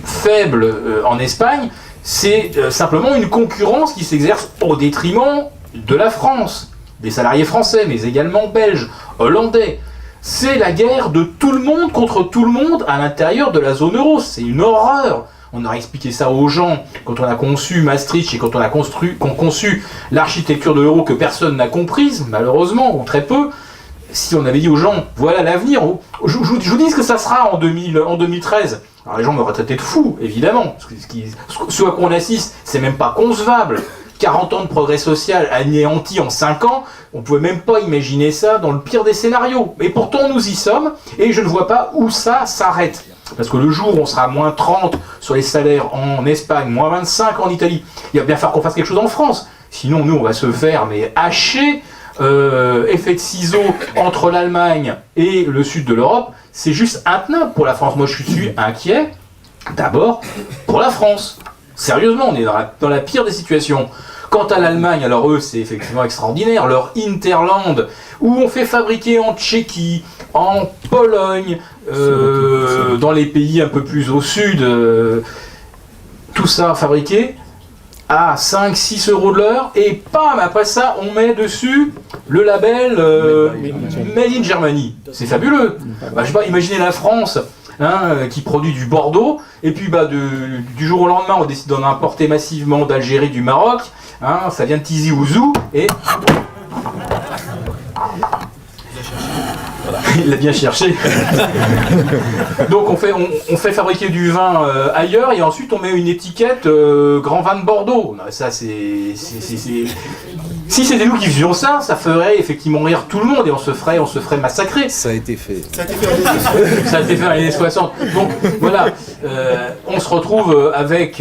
faibles en Espagne, c'est simplement une concurrence qui s'exerce au détriment de la France, des salariés français, mais également belges, hollandais. C'est la guerre de tout le monde contre tout le monde à l'intérieur de la zone euro. C'est une horreur. On aurait expliqué ça aux gens quand on a conçu Maastricht et quand on a conçu l'architecture de l'euro que personne n'a comprise, malheureusement, ou très peu. Si on avait dit aux gens, voilà l'avenir, je vous dis ce que ça sera en 2013. Alors les gens m'auraient traité de fou, évidemment. Ce à quoi on assiste, c'est même pas concevable. 40 ans de progrès social anéantis en 5 ans, on ne pouvait même pas imaginer ça dans le pire des scénarios. Et pourtant nous y sommes, et je ne vois pas où ça s'arrête. Parce que le jour où on sera à moins 30 sur les salaires en Espagne, moins 25 en Italie, il va bien falloir qu'on fasse quelque chose en France. Sinon nous on va se faire hacher. Effet de ciseaux entre l'Allemagne et le sud de l'Europe, c'est juste intenable pour la France. Moi je suis inquiet d'abord pour la France. Sérieusement, on est dans la pire des situations. Quant à l'Allemagne, alors eux c'est effectivement extraordinaire, leur Interland, où on fait fabriquer en Tchéquie, en Pologne, dans les pays un peu plus au sud, tout ça fabriqué à 5-6 € de l'heure, et bam, après ça, on met dessus le label Made in Germany. C'est fabuleux. Je sais pas, imaginez la France qui produit du Bordeaux, et puis du jour au lendemain, on décide d'en importer massivement d'Algérie, du Maroc, ça vient de Tizi Ouzou, et... Voilà. Il l'a bien cherché. Donc on fait fabriquer du vin ailleurs et ensuite on met une étiquette grand vin de Bordeaux. Non, ça c'est si c'était nous qui faisions ça, ça ferait effectivement rire tout le monde et on se ferait massacrer.
Ça a été fait.
Ça a été fait dans les années 60. Donc voilà, on se retrouve avec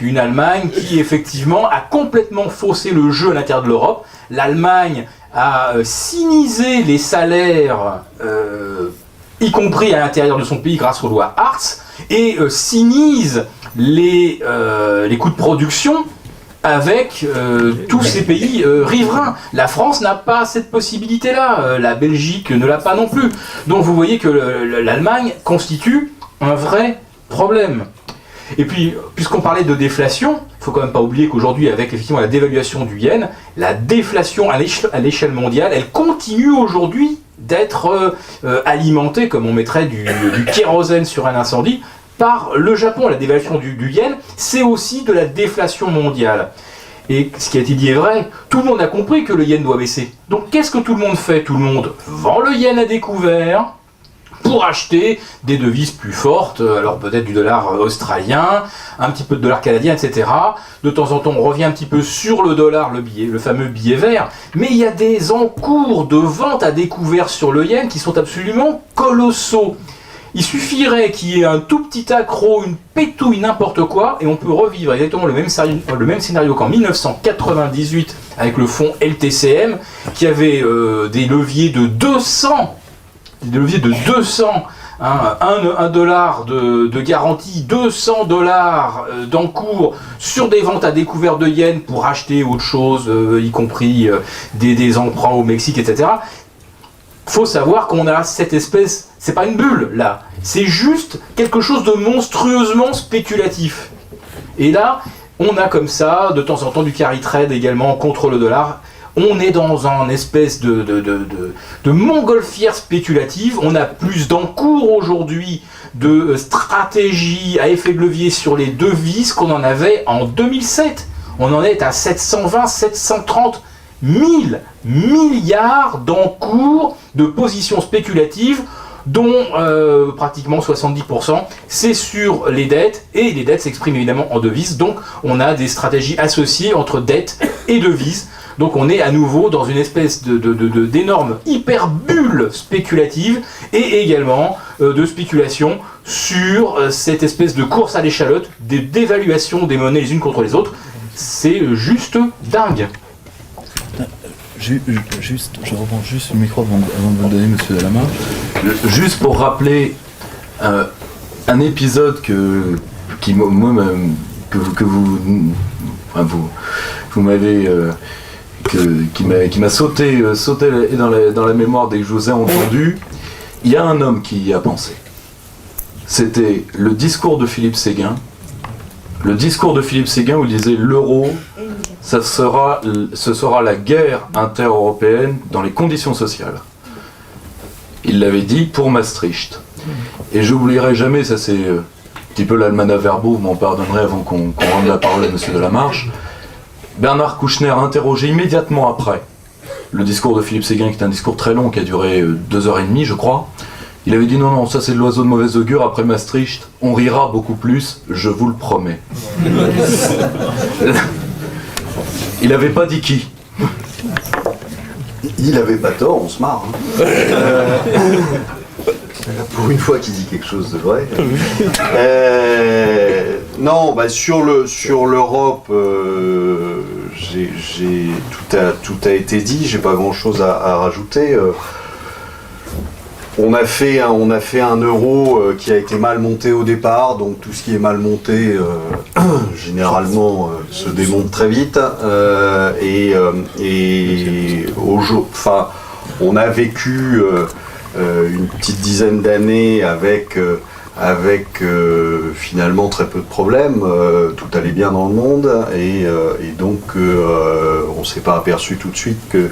une Allemagne qui effectivement a complètement faussé le jeu à l'intérieur de l'Europe. L'Allemagne a sinisé les salaires, y compris à l'intérieur de son pays grâce aux lois Hartz, et sinise les coûts de production avec tous ces pays riverains. La France n'a pas cette possibilité-là, la Belgique ne l'a pas non plus. Donc vous voyez que l'Allemagne constitue un vrai problème. Et puis, puisqu'on parlait de déflation, il ne faut quand même pas oublier qu'aujourd'hui, avec effectivement la dévaluation du yen, la déflation à l'échelle mondiale, elle continue aujourd'hui d'être alimentée, comme on mettrait du kérosène sur un incendie, par le Japon. La dévaluation du yen, c'est aussi de la déflation mondiale. Et ce qui a été dit est vrai, tout le monde a compris que le yen doit baisser. Donc qu'est-ce que tout le monde fait? Tout le monde vend le yen à découvert pour acheter des devises plus fortes, alors peut-être du dollar australien, un petit peu de dollar canadien, etc. De temps en temps, on revient un petit peu sur le dollar, le fameux billet vert, mais il y a des encours de vente à découvert sur le yen qui sont absolument colossaux. Il suffirait qu'il y ait un tout petit accroc, une pétouille, n'importe quoi, et on peut revivre exactement le même scénario qu'en 1998 avec le fonds LTCM, qui avait des leviers de 200, hein, $1 de garantie, $200 d'encours sur des ventes à découvert de yens pour acheter autre chose, y compris des emprunts au Mexique, etc. Faut savoir qu'on a cette espèce, c'est pas une bulle là, c'est juste quelque chose de monstrueusement spéculatif. Et là, on a comme ça, de temps en temps, du carry trade également contre le dollar. On est dans un espèce de montgolfière spéculative. On a plus d'encours aujourd'hui de stratégie à effet de levier sur les devises qu'on en avait en 2007. On en est à 720, 730 000 milliards d'encours de positions spéculatives, dont pratiquement 70% c'est sur les dettes, et les dettes s'expriment évidemment en devises, donc on a des stratégies associées entre dettes et devises. Donc on est à nouveau dans une espèce d'énorme hyper bulle spéculative et également de spéculation sur cette espèce de course à l'échalote, des dévaluations des monnaies les unes contre les autres. C'est juste dingue.
Je reprends juste le micro avant de vous le donner, monsieur Delamarre.
Juste pour rappeler un épisode que vous m'avez qui m'a sauté dans la mémoire dès que je vous ai entendu. Il y a un homme qui y a pensé. C'était le discours de Philippe Séguin. Le discours de Philippe Séguin où il disait l'euro, ce sera la guerre inter-européenne dans les conditions sociales. Il l'avait dit pour Maastricht. Et je n'oublierai jamais, ça c'est un petit peu l'almanach verbaux, vous m'en pardonnerez avant qu'on rende la parole à M. Delamarche. Bernard Kouchner interrogé immédiatement après le discours de Philippe Séguin, qui est un discours très long, qui a duré 2h30 je crois. Il avait dit non, ça c'est de l'oiseau de mauvaise augure, après Maastricht, on rira beaucoup plus, je vous le promets. Il n'avait pas dit qui.
Il avait pas tort, on se marre. Hein. Pour une fois qu'il dit quelque chose de vrai. Non, sur l'Europe, tout a été dit. J'ai pas grand-chose à rajouter. On a fait un euro qui a été mal monté au départ, donc tout ce qui est mal monté, généralement, se démonte très vite. On a vécu une petite dizaine d'années avec finalement très peu de problèmes, tout allait bien dans le monde, et donc on s'est pas aperçu tout de suite que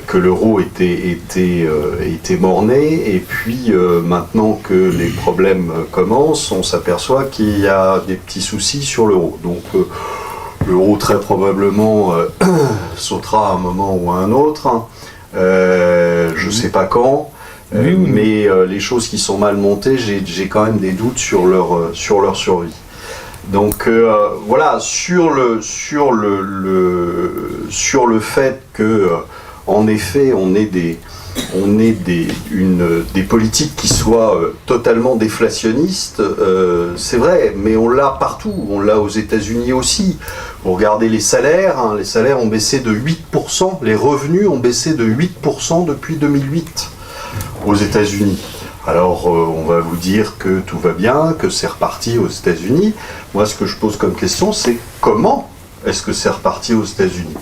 que l'euro était mort-né, et puis maintenant que les problèmes commencent, on s'aperçoit qu'il y a des petits soucis sur l'euro. Donc l'euro très probablement sautera à un moment ou à un autre. Je ne sais pas quand. Mais les choses qui sont mal montées, j'ai quand même des doutes sur leur survie. Donc voilà, sur le fait que, en effet, on ait des politiques qui soient totalement déflationnistes, c'est vrai, mais on l'a partout, on l'a aux États-Unis aussi. Vous regardez les salaires ont baissé de 8%, les revenus ont baissé de 8% depuis 2008 aux États-Unis. Alors on va vous dire que tout va bien, que c'est reparti aux États-Unis. Moi, ce que je pose comme question, c'est comment est-ce que c'est reparti aux États-Unis?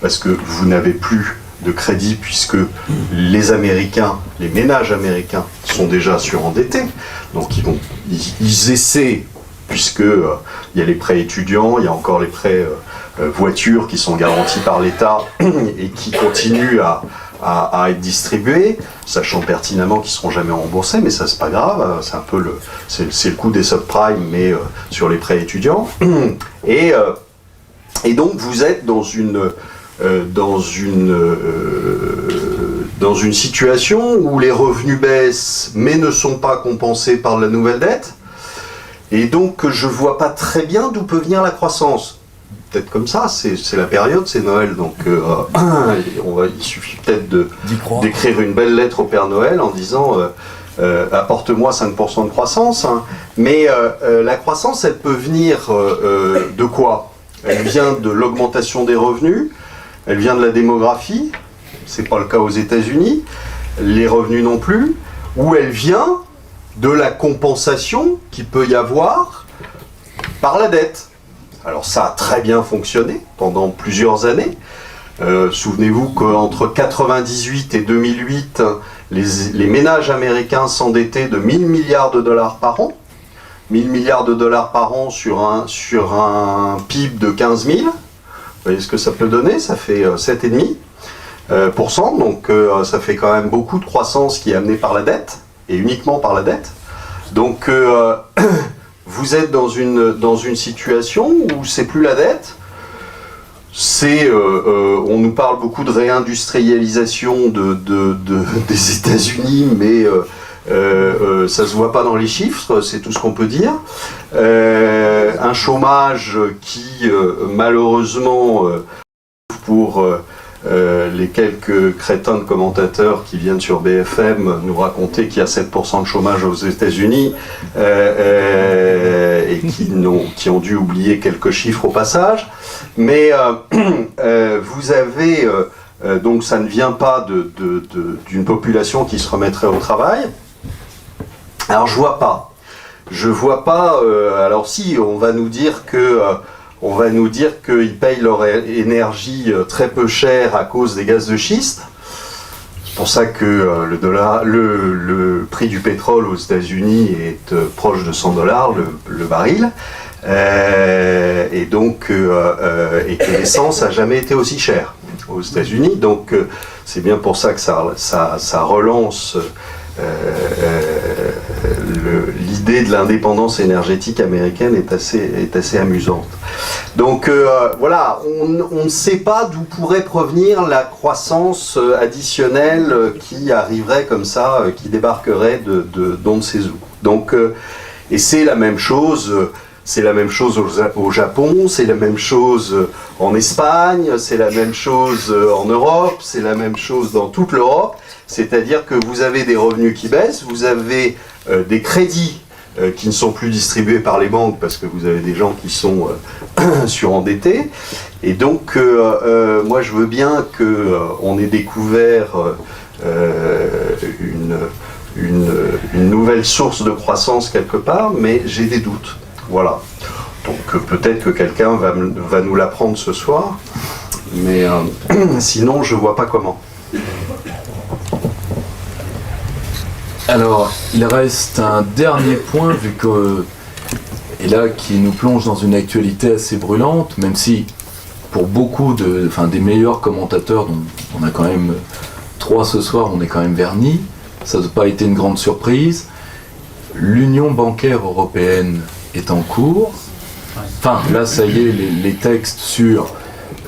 Parce que vous n'avez plus de crédit puisque les Américains, les ménages américains sont déjà surendettés. Donc ils essaient, puisque il y a les prêts étudiants, il y a encore les prêts voitures qui sont garantis par l'État et qui continuent à être distribués, sachant pertinemment qu'ils ne seront jamais remboursés, mais ça c'est pas grave, c'est un peu c'est le coût des subprimes, mais sur les prêts étudiants. Et donc vous êtes dans une situation où les revenus baissent, mais ne sont pas compensés par la nouvelle dette. Et donc je vois pas très bien d'où peut venir la croissance. Peut-être comme ça, c'est la période, c'est Noël, donc il suffit peut-être d'écrire une belle lettre au Père Noël en disant apporte-moi 5% de croissance, hein. Mais la croissance, elle peut venir de quoi? Elle vient de l'augmentation des revenus, elle vient de la démographie, c'est pas le cas aux États-Unis, les revenus non plus, ou elle vient de la compensation qu'il peut y avoir par la dette. Alors ça a très bien fonctionné pendant plusieurs années. Souvenez-vous qu'entre 1998 et 2008, les ménages américains s'endettaient de 1000 milliards de dollars par an. 1000 milliards de dollars par an sur un PIB de 15 000. Vous voyez ce que ça peut donner? Ça fait 7,5%. Donc ça fait quand même beaucoup de croissance qui est amenée par la dette, et uniquement par la dette. Donc vous êtes dans une situation où c'est plus la dette, on nous parle beaucoup de réindustrialisation des États-Unis, mais ça se voit pas dans les chiffres, c'est tout ce qu'on peut dire. Un chômage qui malheureusement pour les quelques crétins de commentateurs qui viennent sur BFM nous raconter qu'il y a 7% de chômage aux États-Unis et qui ont dû oublier quelques chiffres au passage. Mais vous avez donc ça ne vient pas d'une population qui se remettrait au travail. Alors je vois pas. Alors si, on va nous dire qu'ils payent leur énergie très peu cher à cause des gaz de schiste. C'est pour ça que le prix du pétrole aux États-Unis est proche de $100 le baril. Et que l'essence n'a jamais été aussi chère aux États-Unis. Donc c'est bien pour ça que ça relance l'idée de l'indépendance énergétique américaine est assez amusante. Donc voilà, on ne sait pas d'où pourrait provenir la croissance additionnelle qui arriverait comme ça, qui débarquerait d'on ne sait où. Donc, et c'est la même chose. C'est la même chose au Japon, c'est la même chose en Espagne, c'est la même chose en Europe, c'est la même chose dans toute l'Europe. C'est-à-dire que vous avez des revenus qui baissent, vous avez des crédits qui ne sont plus distribués par les banques parce que vous avez des gens qui sont surendettés. Et donc, moi je veux bien qu'on ait découvert une nouvelle source de croissance quelque part, mais j'ai des doutes. Voilà. Donc peut-être que quelqu'un va nous l'apprendre ce soir, mais sinon je vois pas comment.
Alors, il reste un dernier point, et là qui nous plonge dans une actualité assez brûlante, même si pour beaucoup des meilleurs commentateurs, dont on a quand même 3 ce soir, on est quand même vernis, ça n'a pas été une grande surprise. L'Union bancaire européenne est en cours. Enfin, là, ça y est, les textes sur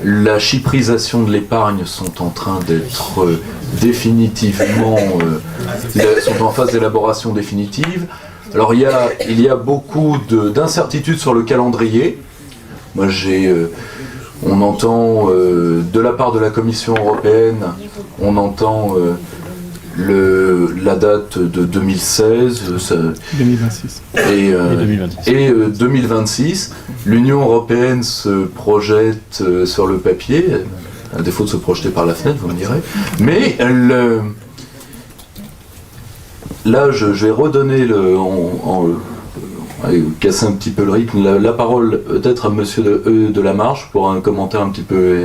la chyprisation de l'épargne sont en train d'être définitivement... sont en phase d'élaboration définitive. Alors, il y a beaucoup d'incertitudes sur le calendrier. Moi, on entend, de la part de la Commission européenne, on entend la date de 2016...
2026.
Et 2026. L'Union européenne se projette sur le papier, à défaut de se projeter par la fenêtre, vous me direz. Mais là, je vais redonner casser un petit peu le rythme, la parole peut-être à monsieur de la Marche pour un commentaire un petit peu,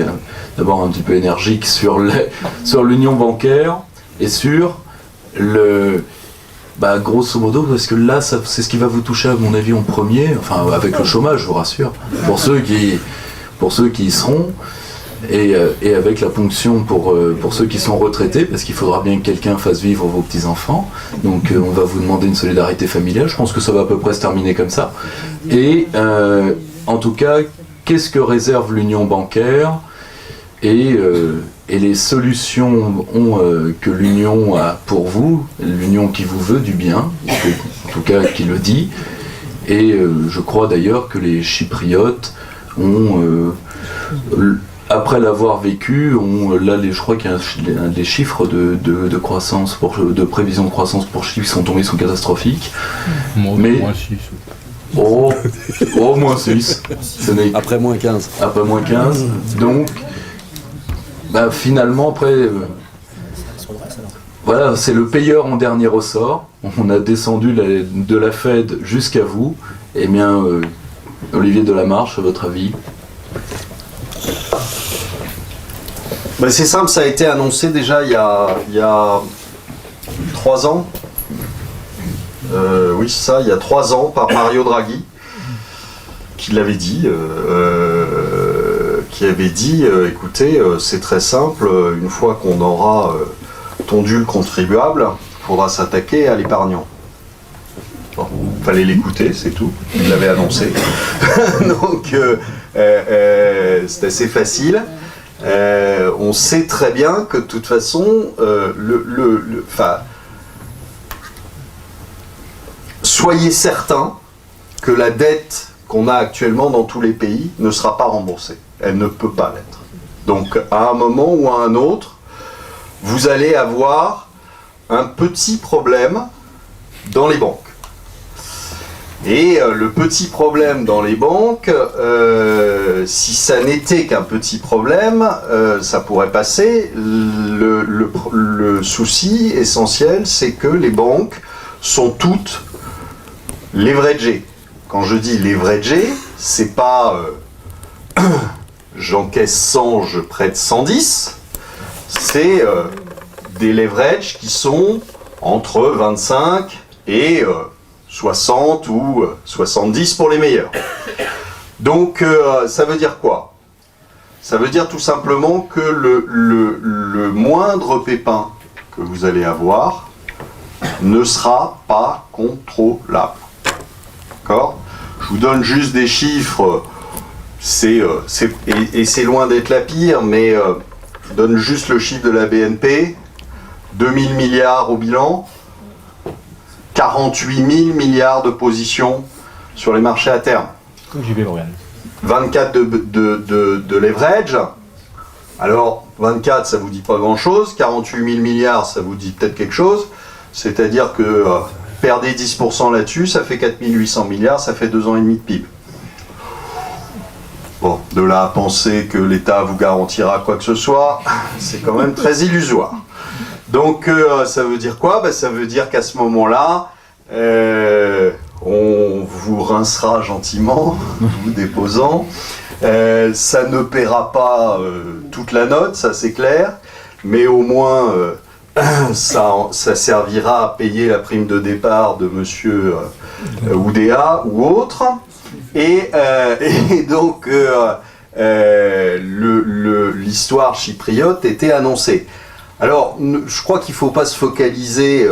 d'abord un petit peu énergique sur l'union bancaire et sur grosso modo, parce que là, c'est ce qui va vous toucher à mon avis en premier, enfin avec le chômage, je vous rassure, pour ceux qui y seront, et avec la ponction pour ceux qui sont retraités, parce qu'il faudra bien que quelqu'un fasse vivre vos petits-enfants. Donc on va vous demander une solidarité familiale, je pense que ça va à peu près se terminer comme ça. Et en tout cas, qu'est-ce que réserve l'union bancaire et les solutions que l'union a pour vous, l'union qui vous veut du bien, en tout cas qui le dit, et je crois d'ailleurs que les Chypriotes ont... après l'avoir vécu, je crois qu'il y a des chiffres de croissance, de prévision de croissance pour Chypre qui sont tombés, sont catastrophiques. Mais moins 6. Moins 6.
Après moins 15.
Après moins 15. Donc, finalement, après, voilà, c'est le payeur en dernier ressort. On a descendu de la Fed jusqu'à vous. Eh bien, Olivier Delamarche, à votre avis?
C'est simple, ça a été annoncé déjà il y a 3 ans. Oui, c'est ça, il y a 3 ans par Mario Draghi, qui l'avait dit, écoutez, c'est très simple, une fois qu'on aura tondu le contribuable, il faudra s'attaquer à l'épargnant. Bon, fallait l'écouter, c'est tout, il l'avait annoncé. Donc, c'est assez facile. On sait très bien que de toute façon, soyez certains que la dette qu'on a actuellement dans tous les pays ne sera pas remboursée. Elle ne peut pas l'être. Donc, à un moment ou à un autre, vous allez avoir un petit problème dans les banques. Et le petit problème dans les banques, si ça n'était qu'un petit problème, ça pourrait passer. Le souci essentiel, c'est que les banques sont toutes leveragées. Quand je dis leveragées, c'est pas j'encaisse 100, je prête 110. C'est des leverages qui sont entre 25 et 60 ou 70 pour les meilleurs. Donc ça veut dire quoi? Ça veut dire tout simplement que le moindre pépin que vous allez avoir ne sera pas contrôlable. D'accord? Je vous donne juste des chiffres, c'est loin d'être la pire, mais je vous donne juste le chiffre de la BNP, 2000 milliards au bilan, 48 000 milliards de positions sur les marchés à terme. 24 de leverage. Alors, 24, ça vous dit pas grand-chose. 48 000 milliards, ça vous dit peut-être quelque chose. C'est-à-dire que perdez 10% là-dessus, ça fait 4 800 milliards, ça fait 2 ans et demi de PIB. Bon, de là à penser que l'État vous garantira quoi que ce soit, c'est quand même très illusoire. Donc, ça veut dire quoi? Ça veut dire qu'à ce moment-là, on vous rincera gentiment, vous déposant. Ça ne paiera pas toute la note, ça c'est clair, mais au moins ça servira à payer la prime de départ de monsieur Oudéa ou autre. Et donc, l'histoire chypriote était annoncée. Alors, je crois qu'il ne faut pas se focaliser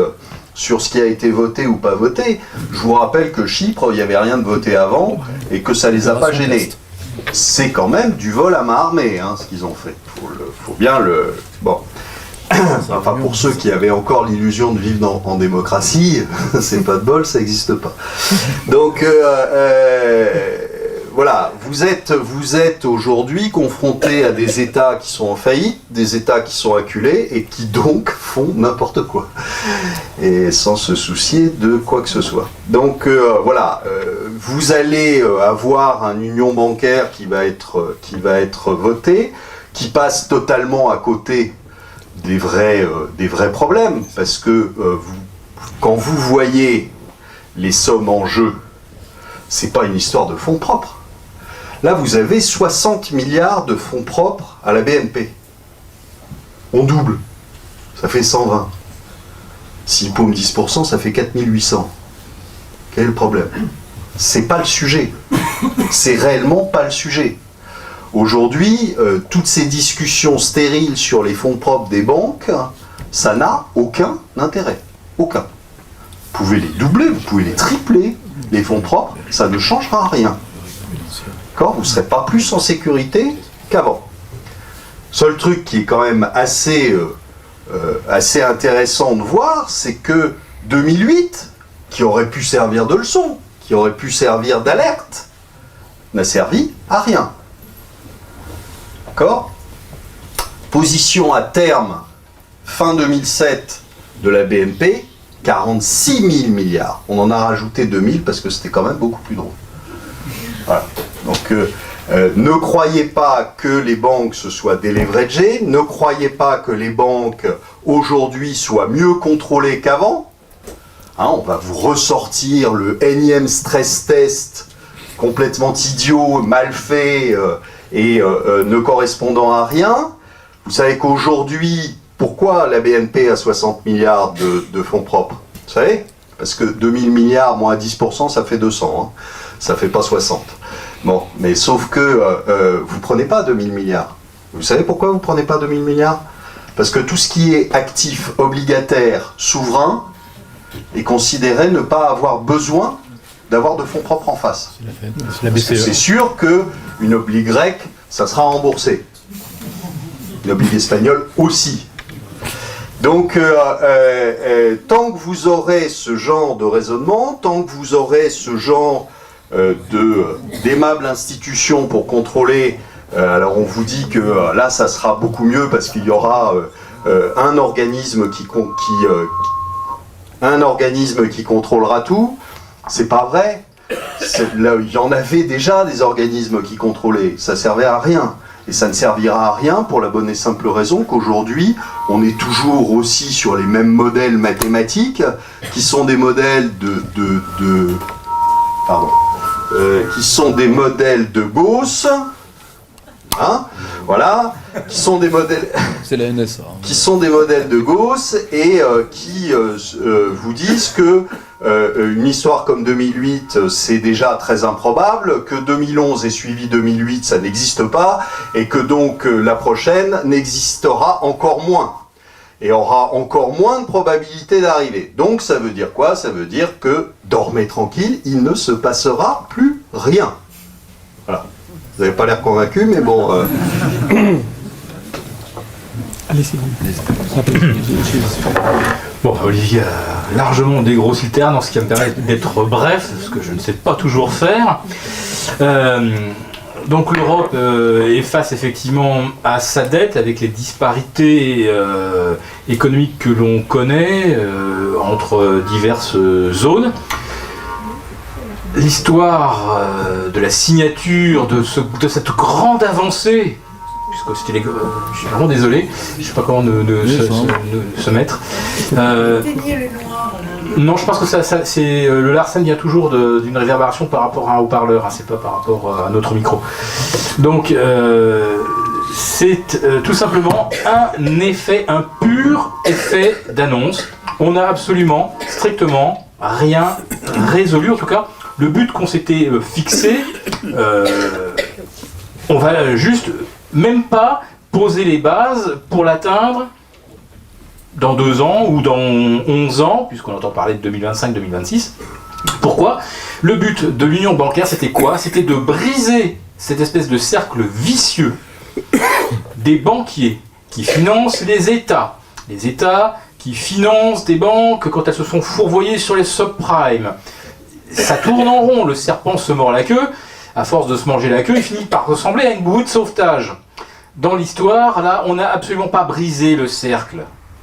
sur ce qui a été voté ou pas voté. Je vous rappelle que Chypre, il n'y avait rien de voté avant et que ça les a pas gênés. C'est quand même du vol à main armée, hein, ce qu'ils ont fait. Faut bien le... Bon. Enfin, pour ceux qui avaient encore l'illusion de vivre en démocratie, c'est pas de bol, ça n'existe pas. Donc, voilà, vous êtes aujourd'hui confrontés à des États qui sont en faillite, des États qui sont acculés et qui donc font n'importe quoi, et sans se soucier de quoi que ce soit. Donc voilà, vous allez avoir une union bancaire qui va être votée, qui passe totalement à côté des vrais problèmes, parce que quand vous voyez les sommes en jeu, c'est pas une histoire de fonds propres. Là, vous avez 60 milliards de fonds propres à la BNP. On double, ça fait 120. S'ils paument 10%, ça fait 4800. Quel est le problème? C'est pas le sujet. C'est réellement pas le sujet. Aujourd'hui, toutes ces discussions stériles sur les fonds propres des banques, ça n'a aucun intérêt. Aucun. Vous pouvez les doubler, vous pouvez les tripler, les fonds propres, ça ne changera rien. Vous ne serez pas plus en sécurité qu'avant. Seul truc qui est quand même assez intéressant de voir, c'est que 2008, qui aurait pu servir de leçon, qui aurait pu servir d'alerte, n'a servi à rien. D'accord ? Position à terme, fin 2007 de la BNP, 46 000 milliards. On en a rajouté 2000 parce que c'était quand même beaucoup plus drôle. Voilà. Donc, ne croyez pas que les banques se soient déleveragées, ne croyez pas que les banques aujourd'hui soient mieux contrôlées qu'avant. Hein, on va vous ressortir le énième stress test complètement idiot, mal fait et ne correspondant à rien. Vous savez qu'aujourd'hui, pourquoi la BNP a 60 milliards de fonds propres? Vous savez? Parce que 2000 milliards moins 10%, ça fait 200. Hein. Ça fait pas 60. Bon, mais sauf que vous prenez pas 2000 milliards. Vous savez pourquoi vous prenez pas 2000 milliards? Parce que tout ce qui est actif, obligataire, souverain, est considéré ne pas avoir besoin d'avoir de fonds propres en face. Parce que c'est sûr qu'une oblige grecque, ça sera remboursé. Une oblige espagnole aussi. Donc, tant que vous aurez ce genre de raisonnement, tant que vous aurez ce genre d'aimables institutions pour contrôler, alors on vous dit que là, ça sera beaucoup mieux parce qu'il y aura un organisme qui contrôlera tout. C'est pas vrai. Là, il y en avait déjà des organismes qui contrôlaient. Ça servait à rien. Et ça ne servira à rien pour la bonne et simple raison qu'aujourd'hui, on est toujours aussi sur les mêmes modèles mathématiques, qui sont des modèles qui sont des modèles de Gauss, hein, voilà, qui sont des modèles.
C'est la NSA.
Qui sont des modèles de Gauss et qui vous disent que une histoire comme 2008, c'est déjà très improbable, que 2011 ait suivi 2008, ça n'existe pas, et que donc la prochaine n'existera encore moins, et aura encore moins de probabilité d'arriver. Donc ça veut dire quoi? Ça veut dire que, dormez tranquille, il ne se passera plus rien. Voilà. Vous n'avez pas l'air convaincu, mais bon...
Allez-y.
Bon, Olivier a largement dégrossi le terrain, ce qui va me permettre d'être bref, ce que je ne sais pas toujours faire. Donc l'Europe est face effectivement à sa dette, avec les disparités économiques que l'on connaît entre diverses zones. L'histoire de la signature de cette grande avancée, puisque c'était je suis vraiment désolé, je ne sais pas comment se mettre. Non, je pense que c'est le Larsen vient toujours d'une réverbération par rapport à un haut-parleur, hein, c'est pas par rapport à notre micro. Donc c'est tout simplement un pur effet d'annonce. On n'a absolument, strictement rien résolu, en tout cas. Le but qu'on s'était fixé, on va juste même pas poser les bases pour l'atteindre dans 2 ans ou dans 11 ans, puisqu'on entend parler de 2025-2026. Pourquoi ? Le but de l'union bancaire, c'était quoi ? C'était de briser cette espèce de cercle vicieux des banquiers qui financent les États qui financent des banques quand elles se sont fourvoyées sur les subprimes. Ça tourne en rond, le serpent se mord la queue, à force de se manger la queue, il finit par ressembler à une bouée de sauvetage. Dans l'histoire, là, on n'a absolument pas brisé le cercle.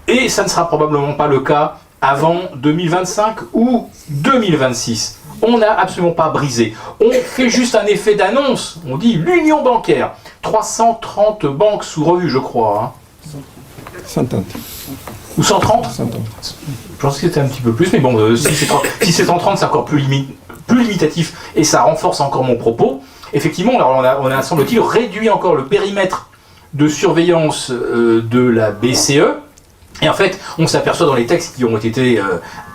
Et ça ne sera probablement pas le cas avant 2025 ou 2026. On n'a absolument pas brisé. On fait juste un effet d'annonce. On dit l'union bancaire. 330 banques sous revue, je crois.
130.
Ou 130
130.
Je pense que c'était un petit peu plus, mais bon, si c'est 130, c'est encore plus limitatif et ça renforce encore mon propos. Effectivement, alors on a semble-t-il réduit encore le périmètre de surveillance de la BCE. Et en fait, on s'aperçoit dans les textes qui ont été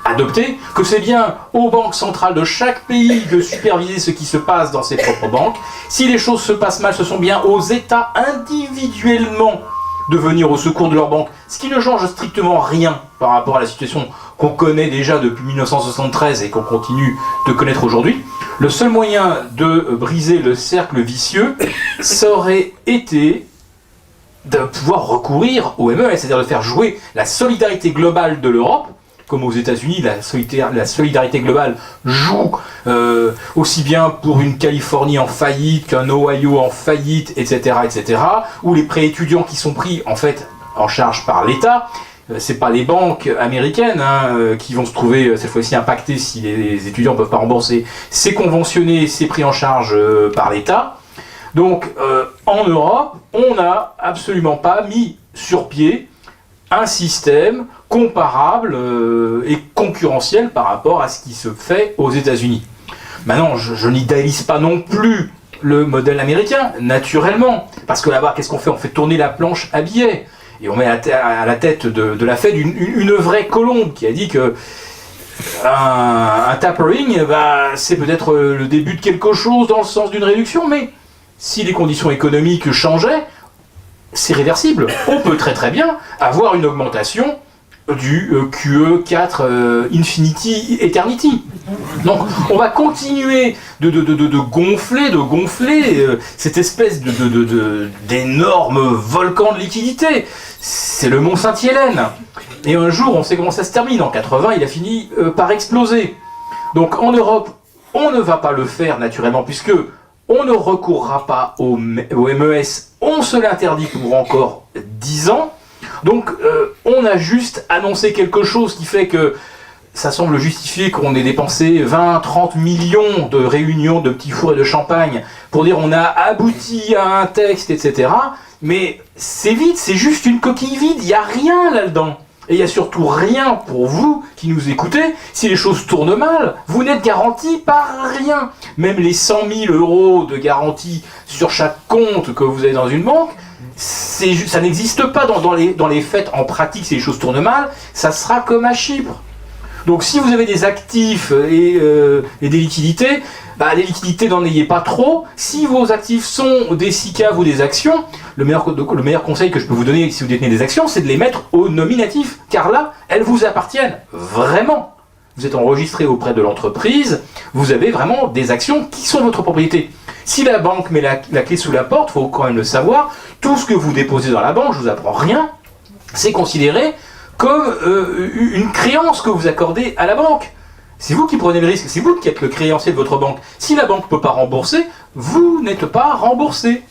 adoptés que c'est bien aux banques centrales de chaque pays de superviser ce qui se passe dans ses propres banques. Si les choses se passent mal, ce sont bien aux États individuellement de venir au secours de leurs banques, ce qui ne change strictement rien par rapport à la situation qu'on connaît déjà depuis 1973 et qu'on continue de connaître aujourd'hui. Le seul moyen de briser le cercle vicieux, ça aurait été de pouvoir recourir au MES, c'est-à-dire de faire jouer la solidarité globale de l'Europe, comme aux États-Unis, la solidarité globale joue aussi bien pour une Californie en faillite qu'un Ohio en faillite, etc., où les prêts étudiants qui sont pris en fait en charge par l'État, c'est pas les banques américaines qui vont se trouver cette fois-ci impactées si les étudiants ne peuvent pas rembourser, c'est conventionné, c'est pris en charge par l'État. Donc en Europe, on n'a absolument pas mis sur pied un système comparable et concurrentiel par rapport à ce qui se fait aux États-Unis. Maintenant, je n'idéalise pas non plus le modèle américain, naturellement, parce que là-bas, qu'est-ce qu'on fait ? On fait tourner la planche à billets, et on met à la tête de la Fed une vraie colombe qui a dit que un tapering, c'est peut-être le début de quelque chose dans le sens d'une réduction, mais si les conditions économiques changeaient, c'est réversible. On peut très très bien avoir une augmentation du QE4 Infinity Eternity. Donc on va continuer de gonfler cette espèce d'énorme volcan de liquidité. C'est le Mont Sainte-Hélène. Et un jour, on sait comment ça se termine. En 80, il a fini par exploser. Donc en Europe, on ne va pas le faire naturellement, puisque on ne recourra pas au MES, on se l'interdit pour encore 10 ans. Donc on a juste annoncé quelque chose qui fait que ça semble justifier qu'on ait dépensé 20-30 millions de réunions de petits fours et de champagne pour dire on a abouti à un texte, etc. Mais c'est vide, c'est juste une coquille vide, il n'y a rien là-dedans. Et il n'y a surtout rien pour vous qui nous écoutez. Si les choses tournent mal, vous n'êtes garanti par rien. Même les 100 000 euros de garantie sur chaque compte que vous avez dans une banque, ça n'existe pas dans les faits. En pratique, si les choses tournent mal, ça sera comme à Chypre. Donc si vous avez des actifs et des liquidités, les liquidités n'en ayez pas trop. Si vos actifs sont des SICAV ou des actions, le meilleur conseil que je peux vous donner si vous détenez des actions, c'est de les mettre au nominatif, car là, elles vous appartiennent vraiment. Vous êtes enregistré auprès de l'entreprise, vous avez vraiment des actions qui sont votre propriété. Si la banque met la clé sous la porte, il faut quand même le savoir, tout ce que vous déposez dans la banque, je ne vous apprends rien, c'est considéré comme une créance que vous accordez à la banque. C'est vous qui prenez le risque, c'est vous qui êtes le créancier de votre banque. Si la banque ne peut pas rembourser, vous n'êtes pas remboursé.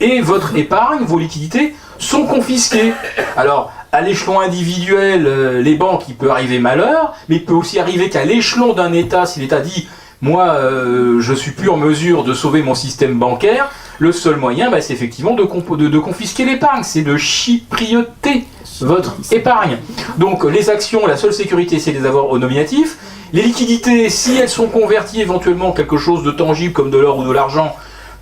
Et votre épargne, vos liquidités sont confisquées. Alors, à l'échelon individuel, les banques, il peut arriver malheur, mais il peut aussi arriver qu'à l'échelon d'un État, si l'État dit « moi, je ne suis plus en mesure de sauver mon système bancaire », le seul moyen, c'est effectivement de confisquer l'épargne, c'est de chyprioter votre épargne. Donc les actions, la seule sécurité, c'est de les avoir au nominatif. Les liquidités, si elles sont converties éventuellement en quelque chose de tangible comme de l'or ou de l'argent,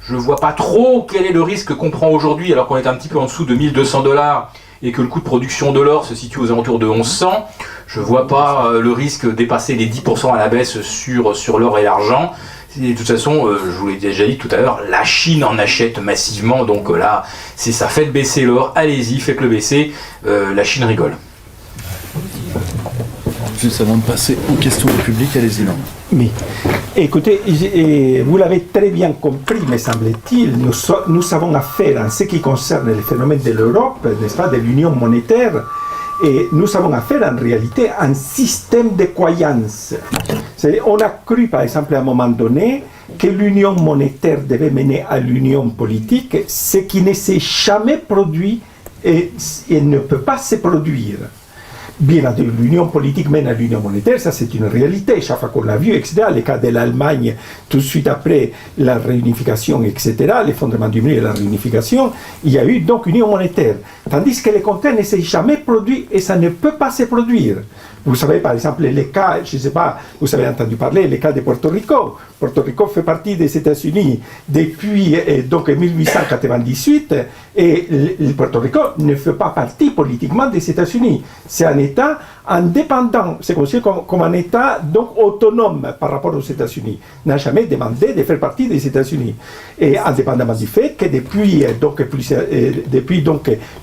je ne vois pas trop quel est le risque qu'on prend aujourd'hui alors qu'on est un petit peu en dessous de 1200 $, et que le coût de production de l'or se situe aux alentours de 1100. Je ne vois pas le risque dépasser les 10% à la baisse sur l'or et l'argent. Et de toute façon, je vous l'ai déjà dit tout à l'heure, la Chine en achète massivement, donc là, c'est ça, faites baisser l'or, allez-y, faites-le baisser, la Chine rigole.
Juste avant de passer aux questions du public, allez-y. Non.
Oui. Écoutez, vous l'avez très bien compris, me semble-t-il, nous avons affaire, en ce qui concerne les phénomènes de l'Europe, n'est-ce pas, de l'union monétaire, et nous avons affaire en réalité à un système de croyances. On a cru, par exemple, à un moment donné, que l'union monétaire devait mener à l'union politique, ce qui ne s'est jamais produit et ne peut pas se produire. Bien entendu, l'union politique mène à l'union monétaire, ça c'est une réalité, chaque fois qu'on l'a vu, etc. Le cas de l'Allemagne, tout de suite après la réunification, etc., l'effondrement du mur et la réunification, il y a eu donc union monétaire. Tandis que le contraire ne s'est jamais produit et ça ne peut pas se produire. Vous savez, par exemple, les cas, je ne sais pas, vous avez entendu parler, les cas de Porto Rico. Porto Rico fait partie des États-Unis depuis donc 1898 et le Porto Rico ne fait pas partie politiquement des États-Unis. C'est un État indépendant, c'est considéré comme un État donc autonome par rapport aux États-Unis. N'a jamais demandé de faire partie des États-Unis. Et indépendamment du fait que depuis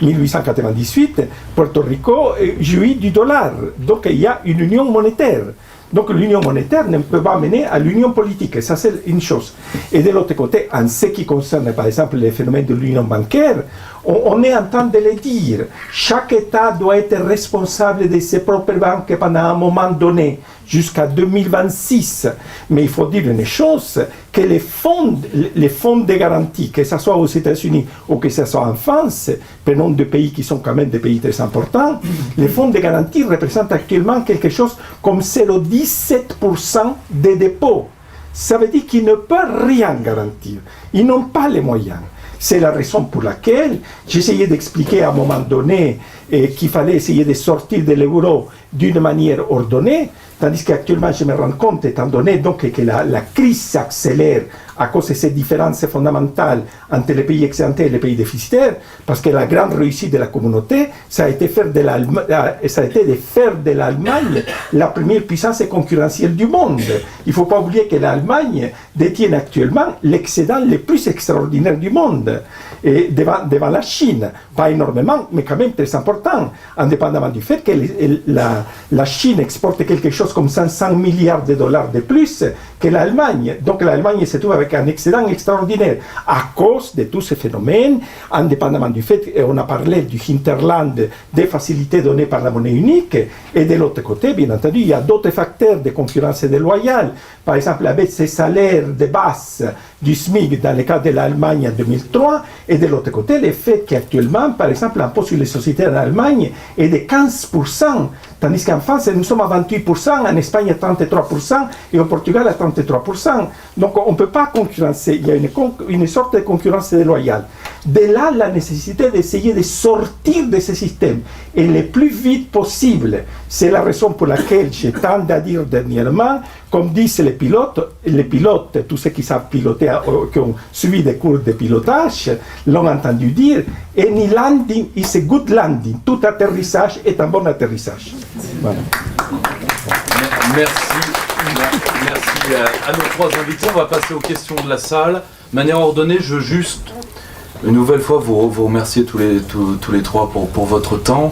1898, Porto Rico jouit du dollar. Donc il y a une union monétaire. Donc l'union monétaire ne peut pas mener à l'union politique, ça c'est une chose. Et de l'autre côté, en ce qui concerne par exemple les phénomènes de l'union bancaire, on est en train de le dire. Chaque État doit être responsable de ses propres banques pendant un moment donné, jusqu'à 2026. Mais il faut dire une chose, que les fonds de garantie, que ce soit aux États-Unis ou que ce soit en France, prenons deux pays qui sont quand même des pays très importants, les fonds de garantie représentent actuellement quelque chose comme 0,17% des dépôts. Ça veut dire qu'ils ne peuvent rien garantir. Ils n'ont pas les moyens. C'est la raison pour laquelle j'essayais d'expliquer à un moment donné qu'il fallait essayer de sortir de l'euro d'une manière ordonnée, tandis qu'actuellement je me rends compte, étant donné donc que la crise s'accélère à cause de ces différences fondamentales entre les pays excédentaires et les pays déficitaires, parce que la grande réussite de la communauté, ça a été de faire de l'Allemagne la première puissance concurrentielle du monde. Il ne faut pas oublier que l'Allemagne détient actuellement l'excédent le plus extraordinaire du monde, et devant la Chine. Pas énormément, mais quand même très important, indépendamment du fait que la Chine exporte quelque chose comme 500 milliards de dollars de plus que l'Allemagne. Donc l'Allemagne se trouve avec un excédent extraordinaire à cause de tous ces phénomènes, indépendamment du fait qu'on a parlé du hinterland, des facilités données par la monnaie unique, et de l'autre côté, bien entendu, il y a d'autres facteurs de concurrence déloyale. Par exemple, avec ces salaires de base du SMIC dans le cas de l'Allemagne en 2003, et de l'autre côté, le fait qu'actuellement, par exemple, l'impôt sur les sociétés en Allemagne est de 15%, tandis qu'en France, nous sommes à 28%, en Espagne à 33%, et au Portugal à 33%. Donc on ne peut pas concurrencer, il y a une sorte de concurrence déloyale. De là, la nécessité d'essayer de sortir de ce système, et le plus vite possible. C'est la raison pour laquelle j'ai tendance à dire dernièrement, comme disent les pilotes, tous ceux qui savent piloter, qui ont suivi des cours de pilotage, l'ont entendu dire, any landing is a good landing. Tout atterrissage est un bon atterrissage. Voilà.
Merci à nos trois invités. On va passer aux questions de la salle. De manière ordonnée, je veux juste une nouvelle fois vous remercier tous les trois pour votre temps.